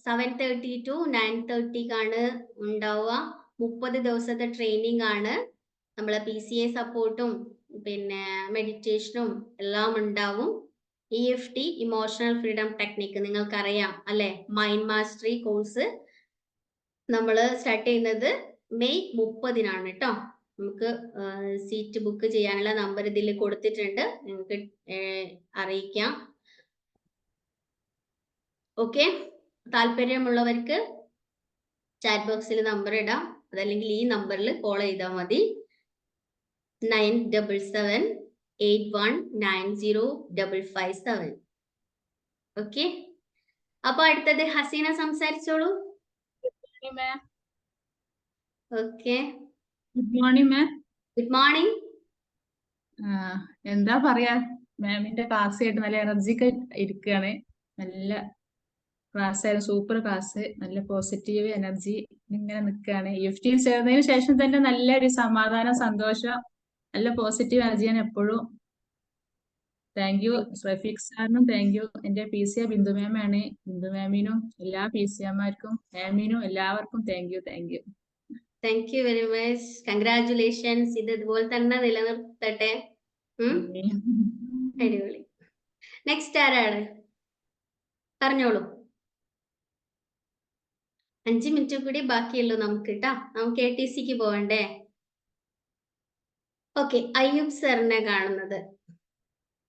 7:30 to 9:30 ഉണ്ടാവുക. 30 ദിവസത്തെ ട്രെയിനിങ് ആണ്. നമ്മളെ PCA സപ്പോർട്ടും പിന്നെ മെഡിറ്റേഷനും എല്ലാം ഉണ്ടാവും. EFT ഇമോഷണൽ ഫ്രീഡം ടെക്നിക്ക് നിങ്ങൾക്കറിയാം അല്ലെ? മൈൻഡ് മാസ്റ്ററി കോഴ്സ് നമ്മൾ സ്റ്റാർട്ട് ചെയ്യുന്നത് മെയ് 30-നാണ് കേട്ടോ. നമുക്ക് സീറ്റ് ബുക്ക് ചെയ്യാനുള്ള നമ്പർ ഇതിൽ കൊടുത്തിട്ടുണ്ട്, നിങ്ങൾക്ക് അറിയിക്കാം. ഓക്കെ, താല്പര്യമുള്ളവർക്ക് ചാറ്റ് ബോക്സിൽ നമ്പർ ഇടാം, അതല്ലെങ്കിൽ ഈ നമ്പറിൽ കോൾ ചെയ്താൽ മതി. 977781905557. ഓക്കെ, അപ്പൊ അടുത്തത് ഹസീന സംസാരിച്ചോളൂ. Okay, good morning ma'am. Good morning. എന്താ പറയാ, മാമിന്റെ ക്ലാസ് ആയിട്ട് നല്ല എനർജിക്ക് ഇരിക്കുകയാണ്. നല്ല ക്ലാസ് ആയിരുന്നു, സൂപ്പർ ക്ലാസ്, നല്ല പോസിറ്റീവ് എനർജി ഇങ്ങനെ നിൽക്കുകയാണ്. EFT ചേർന്നതിന് ശേഷം തന്നെ നല്ലൊരു സമാധാനം, സന്തോഷം, നല്ല പോസിറ്റീവ് എനർജിയാണ് എപ്പോഴും. താങ്ക് യു റഫീഖ് സാറിനും താങ്ക് യു. എന്റെ PCA ബിന്ദു മാമാണ്. ബിന്ദു മാമിനും എല്ലാ PCAമാർക്കും മാമിനും എല്ലാവർക്കും thank you. Thank you very much. Congratulations. ഇത് ഇതുപോലെ തന്നെ നിലനിർത്തട്ടെ. അടിപൊളി. നെക്സ്റ്റ് ആരാണ്? പറഞ്ഞോളൂ. 5 മിനിറ്റ് കൂടി ബാക്കിയുള്ളൂ നമുക്ക് കേട്ടോ. നമുക്ക് ATCക്ക് പോവണ്ടേ? ഓക്കെ, അയ്യൂബ് സാറിനെ കാണുന്നത്.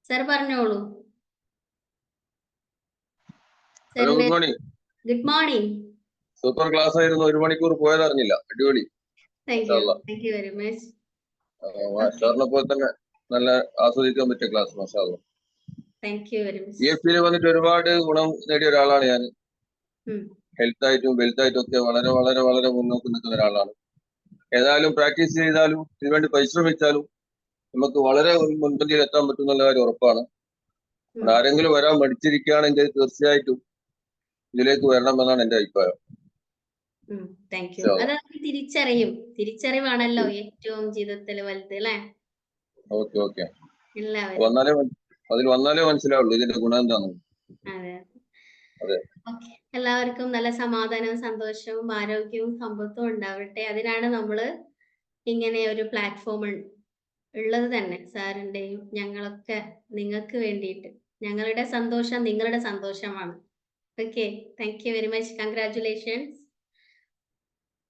സാർ പറഞ്ഞോളൂ. Good morning. സൂപ്പർ ക്ലാസ് ആയിരുന്നു. 1 മണിക്കൂർ പോയത് അറിഞ്ഞില്ല. അടിപൊളി. Thank you very much. മാഷാഅല്ലാഹ് പോലെ തന്നെ നല്ല ആസ്വദിക്കാൻ പറ്റിയ ക്ലാസ്. മാഷാഅല്ലാഹ്. Thank you very much. EFTയിൽ വന്നിട്ട് ഒരുപാട് ഗുണം നേടിയ ഒരാളാണ് ഞാൻ. ഹെൽത്ത് ആയിട്ടും വെൽത്ത് ആയിട്ടും ഒക്കെ വളരെ വളരെ വളരെ മുന്നോട്ട് നിൽക്കുന്ന ഒരാളാണ്. ഏതായാലും പ്രാക്ടീസ് ചെയ്താലും ഇതിനുവേണ്ടി പരിശ്രമിച്ചാലും നമുക്ക് വളരെ മുൻപന്തിയിൽ എത്താൻ പറ്റുന്നുള്ള കാര്യം ഉറപ്പാണ്. ആരെങ്കിലും വരാൻ മടിച്ചിരിക്കുകയാണെങ്കിൽ തീർച്ചയായിട്ടും ഇതിലേക്ക് വരണമെന്നാണ് എന്റെ അഭിപ്രായം. Thank you. അത് തിരിച്ചറിവാണല്ലോ ഏറ്റവും ജീവിതത്തിൽ വലുത് അല്ലേ? ഓക്കെ. അതിൽ വന്നാലേ മനസ്സിലാവുള്ളൂ ഇതിന്റെ ഗുണം എന്താണെന്ന്. അതെ. എല്ലാവർക്കും നല്ല സമാധാനവും സന്തോഷവും ആരോഗ്യവും സമ്പത്തും ഉണ്ടാവട്ടെ. അതിനാണ് നമ്മള് ഇങ്ങനെ ഒരു പ്ലാറ്റ്ഫോം ഉള്ളത് തന്നെ. സാറിന്റെയും ഞങ്ങളൊക്കെ നിങ്ങൾക്ക് വേണ്ടിയിട്ട്. ഞങ്ങളുടെ സന്തോഷം നിങ്ങളുടെ സന്തോഷമാണ്. Okay, thank you very much. Congratulations.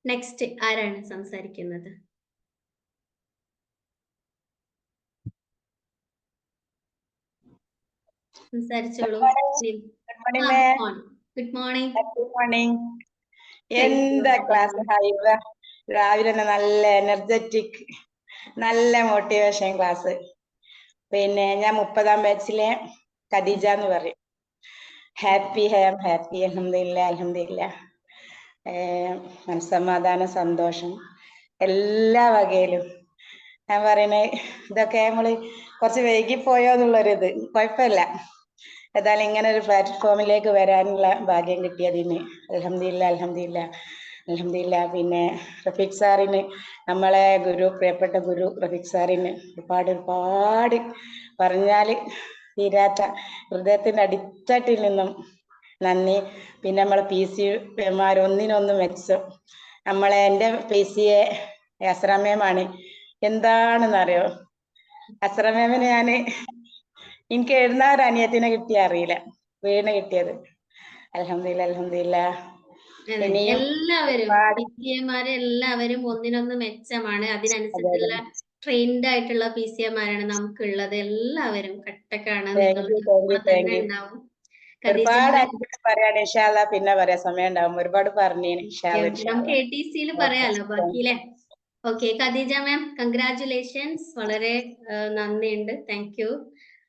Next ആരാണ് സംസാരിക്കുന്നത്? സംസാരിച്ചോളൂ. Good morning. എന്താ ക്ലാസ് രാവിലെ തന്നെ നല്ല എനർജറ്റിക്, നല്ല മോട്ടിവേഷൻ ക്ലാസ്. പിന്നെ ഞാൻ 30-ാം ബാച്ചിലെ ഖദീജ എന്ന് പറയും. ഹാപ്പി അൽഹംദുലില്ലാ അൽഹംദുലില്ലാ. മനസ്സമാധാനം, സന്തോഷം എല്ലാ വകയിലും. ഞാൻ പറയണേ ഇതൊക്കെ നമ്മള് കുറച്ച് വൈകിപ്പോയോ എന്നുള്ളൊരിത്. കുഴപ്പമില്ല. ഏതായാലും ഇങ്ങനെ ഒരു പ്ലാറ്റ്ഫോമിലേക്ക് വരാനുള്ള ഭാഗ്യം കിട്ടിയതിന് അൽഹംദുലില്ലാ അൽഹംദുലില്ലാ അൽഹംദുലില്ലാ. പിന്നെ റഫീഖ് സാറിന്, നമ്മളെ ഗുരു, പ്രിയപ്പെട്ട ഗുരു റഫീഖ് സാറിന് ഒരുപാട് പറഞ്ഞാൽ തീരാത്ത ഹൃദയത്തിന്റെ അടിത്തട്ടിൽ നിന്നും നന്ദി. പിന്നെ നമ്മളെ PC-മാർ ഒന്നിനൊന്ന് മെച്ചം. എൻ്റെ PC-യെ അസ്രാമേമാണ്. എന്താണെന്നറിയോ, അസ്രാമേമിന് എനിക്ക് എഴുതുന്ന ഒരു അനിയത്തിനെ കിട്ടിയ അറിയില്ല, വീണ് കിട്ടിയത്. അൽഹംദുലില്ലാ അൽഹംദുലില്ലാ. അതെ, ഇനിയും എല്ലാവരും ഒരുപാട് PCA-മാര് എല്ലാവരും ഒന്നിനൊന്ന് മെച്ചമാണ്. അതിനനുസരിച്ചുള്ള ട്രെയിൻഡ് ആയിട്ടുള്ള PCA-മാരാണ് നമുക്കുള്ളത്. എല്ലാവരും കട്ടക്കാണ്. നിങ്ങൾക്ക് കൂടെ തന്നെ ഉണ്ടാവും. ഒരുപാട് ഖദീജ അനുഭവം പറയാണ്. ഇൻഷാ അല്ലാ പിന്നെ പറയാം, സമയം ഉണ്ടാവും. ഒരുപാട് പറഞ്ഞേന്. ഇൻഷാ അല്ലാ ഇൻഷാ നമുക്ക് അല്ലാ. ATC-യിൽ പറയാലോ ബാക്കിയില്ലേ. Okay Khadeeja ma'am, congratulations. വളരെ നന്ദിയുണ്ട്. Thank you.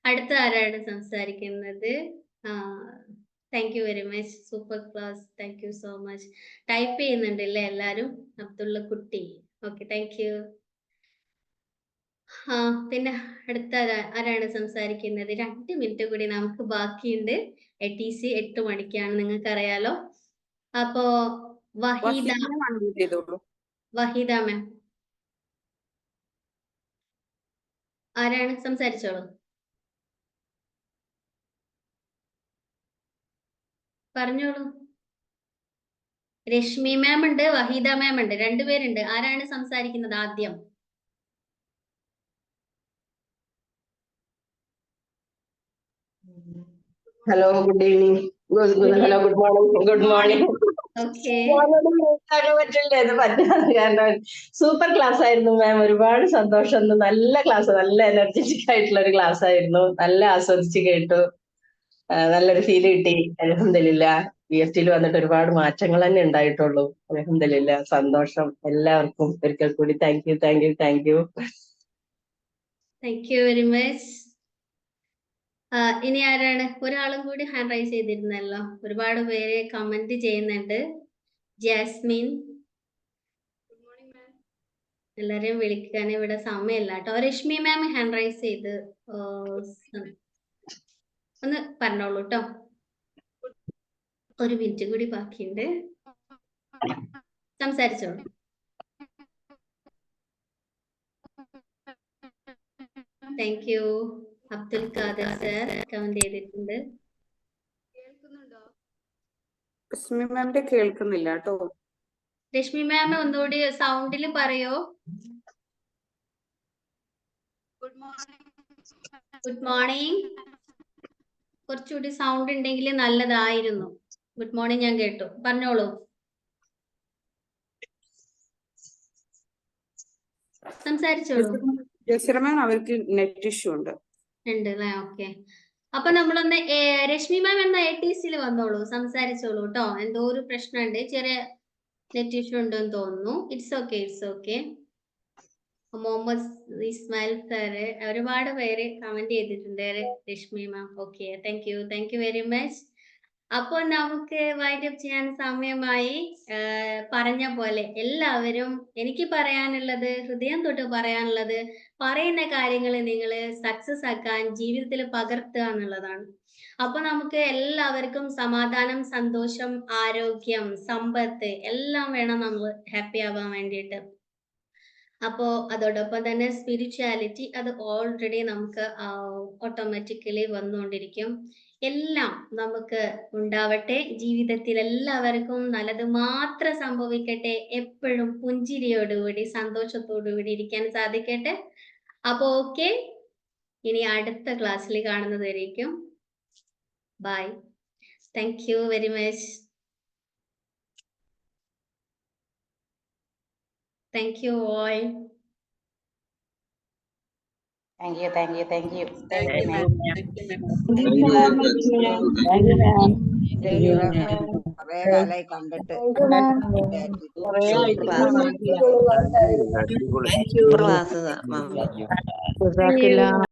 അടുത്ത ആരാണ് സംസാരിക്കുന്നത്? Thank you very much. Super class. Thank you so much. Type ചെയ്യുന്നുണ്ടല്ലേ എല്ലാരും? Abdulla Kutty. Okay, thank you. പിന്നെ അടുത്ത ആരാണ് സംസാരിക്കുന്നത്? 2 മിനിറ്റ് കൂടി നമുക്ക് ബാക്കിയുണ്ട്. ATC 8 മണിക്കാണ്, നിങ്ങൾക്ക് അറിയാലോ. അപ്പോ വഹീദ മാം ആരാണ്? സംസാരിച്ചോളൂ, പറഞ്ഞോളൂ. രശ്മി മാം ഉണ്ട്, വഹീദ മാം ഉണ്ട്, 2 പേരുണ്ട്. ആരാണ് സംസാരിക്കുന്നത് ആദ്യം? Hello, good evening. Hello, good morning. Good morning. Okay, പറ്റില്ല, പറ്റാതെ കാരണം സൂപ്പർ ക്ലാസ് ആയിരുന്നു മാം. ഒരുപാട് സന്തോഷം. നല്ല ക്ലാസ്, നല്ല എനർജറ്റിക് ആയിട്ടുള്ള ഒരു ക്ലാസ് ആയിരുന്നു. നല്ല ആസ്വദിച്ച് കേട്ടു. നല്ലൊരു ഫീൽ കിട്ടി. അൽഹംദുലില്ലാ. BFT-യിൽ വന്നിട്ട് ഒരുപാട് മാറ്റങ്ങൾ തന്നെ ഉണ്ടായിട്ടുള്ളൂ. അൽഹംദുലില്ലാ. സന്തോഷം. എല്ലാവർക്കും ഒരിക്കൽ കൂടി thank you. Thank you very much. ഇനി ആരാണ്? ഒരാളും കൂടി ഹാൻഡ് റൈസ് ചെയ്തിരുന്നല്ലോ. ഒരുപാട് പേര് കമന്റ് ചെയ്യുന്നുണ്ട്. ജാസ്മിൻ, എല്ലാരെയും വിളിക്കാൻ ഇവിടെ സമയമില്ല കേട്ടോ. രശ്മി മാം ഹാൻഡ് റൈസ് ചെയ്ത് ഒന്ന് പറഞ്ഞോളൂ കേട്ടോ. 1 മിനിറ്റ് കൂടി ബാക്കിയുണ്ട്. സംസാരിച്ചോളൂ. Thank you. Abdul Khader sir comment ചെയ്തിട്ടുണ്ട്. രശ്മി മാമിന്റെ കേൾക്കുന്നില്ല കേട്ടോ. രശ്മി മാം ഒന്നുകൂടി സൗണ്ടിൽ പറയോ? Good morning. കുറച്ചുകൂടി സൗണ്ട് ഉണ്ടെങ്കിൽ നല്ലതായിരുന്നു. ഗുഡ് മോർണിംഗ് ഞാൻ കേട്ടു, പറഞ്ഞോളൂ. സംസാരിച്ചോളൂ. ജസീറ മാം, അവർക്ക് നെറ്റ് ഇഷ്യൂ ഉണ്ട് അല്ലേ? ഓക്കെ. അപ്പൊ നമ്മളൊന്ന് രശ്മി മാം എന്ന ATC-യിൽ വന്നോളൂ, സംസാരിച്ചോളൂ കേട്ടോ. എന്തോ ഒരു പ്രശ്നമുണ്ട്, ചെറിയ നെറ്റ് ഇഷ്യൂ ഉണ്ടെന്ന് തോന്നുന്നു. It's okay. Muhammad Ismail sir, ഒരുപാട് പേര് കമന്റ് ചെയ്തിട്ടുണ്ട്. Rashmi ma'am, okay. Thank you very much. അപ്പോൾ നമുക്ക് വൈൻഡ് അപ്പ് ചെയ്യാൻ സമയമായി. പറഞ്ഞ പോലെ എല്ലാവരും, എനിക്ക് പറയാനുള്ളത്, ഹൃദയം തൊട്ട് പറയാനുള്ളത്, പറയുന്ന കാര്യങ്ങൾ നിങ്ങൾ സക്സസ് ആക്കാൻ ജീവിതത്തിൽ പകർത്തുക എന്നുള്ളതാണ്. അപ്പൊ നമുക്ക് എല്ലാവർക്കും സമാധാനം, സന്തോഷം, ആരോഗ്യം, സമ്പത്ത് എല്ലാം വേണം നമ്മൾ ഹാപ്പി ആവാൻ വേണ്ടിയിട്ട്. അപ്പോ അതോടൊപ്പം തന്നെ സ്പിരിച്വാലിറ്റി, അത് ഓൾറെഡി നമുക്ക് ഓട്ടോമാറ്റിക്കലി വന്നുകൊണ്ടിരിക്കും. എല്ലാം നമുക്ക് ഉണ്ടാവട്ടെ. ജീവിതത്തിൽ എല്ലാവർക്കും നല്ലത് മാത്രം സംഭവിക്കട്ടെ. എപ്പോഴും പുഞ്ചിരിയോടുകൂടി സന്തോഷത്തോടുകൂടി ഇരിക്കാൻ സാധിക്കട്ടെ. അപ്പൊ ഓക്കെ, ഇനി അടുത്ത ക്ലാസ്സിൽ കാണുന്നതായിരിക്കും. Bye. Thank you very much. Thank you all. Thank you, ma'am. Thank you. കുറേ കാലായി കണ്ടിട്ട്. ക്ലാസ്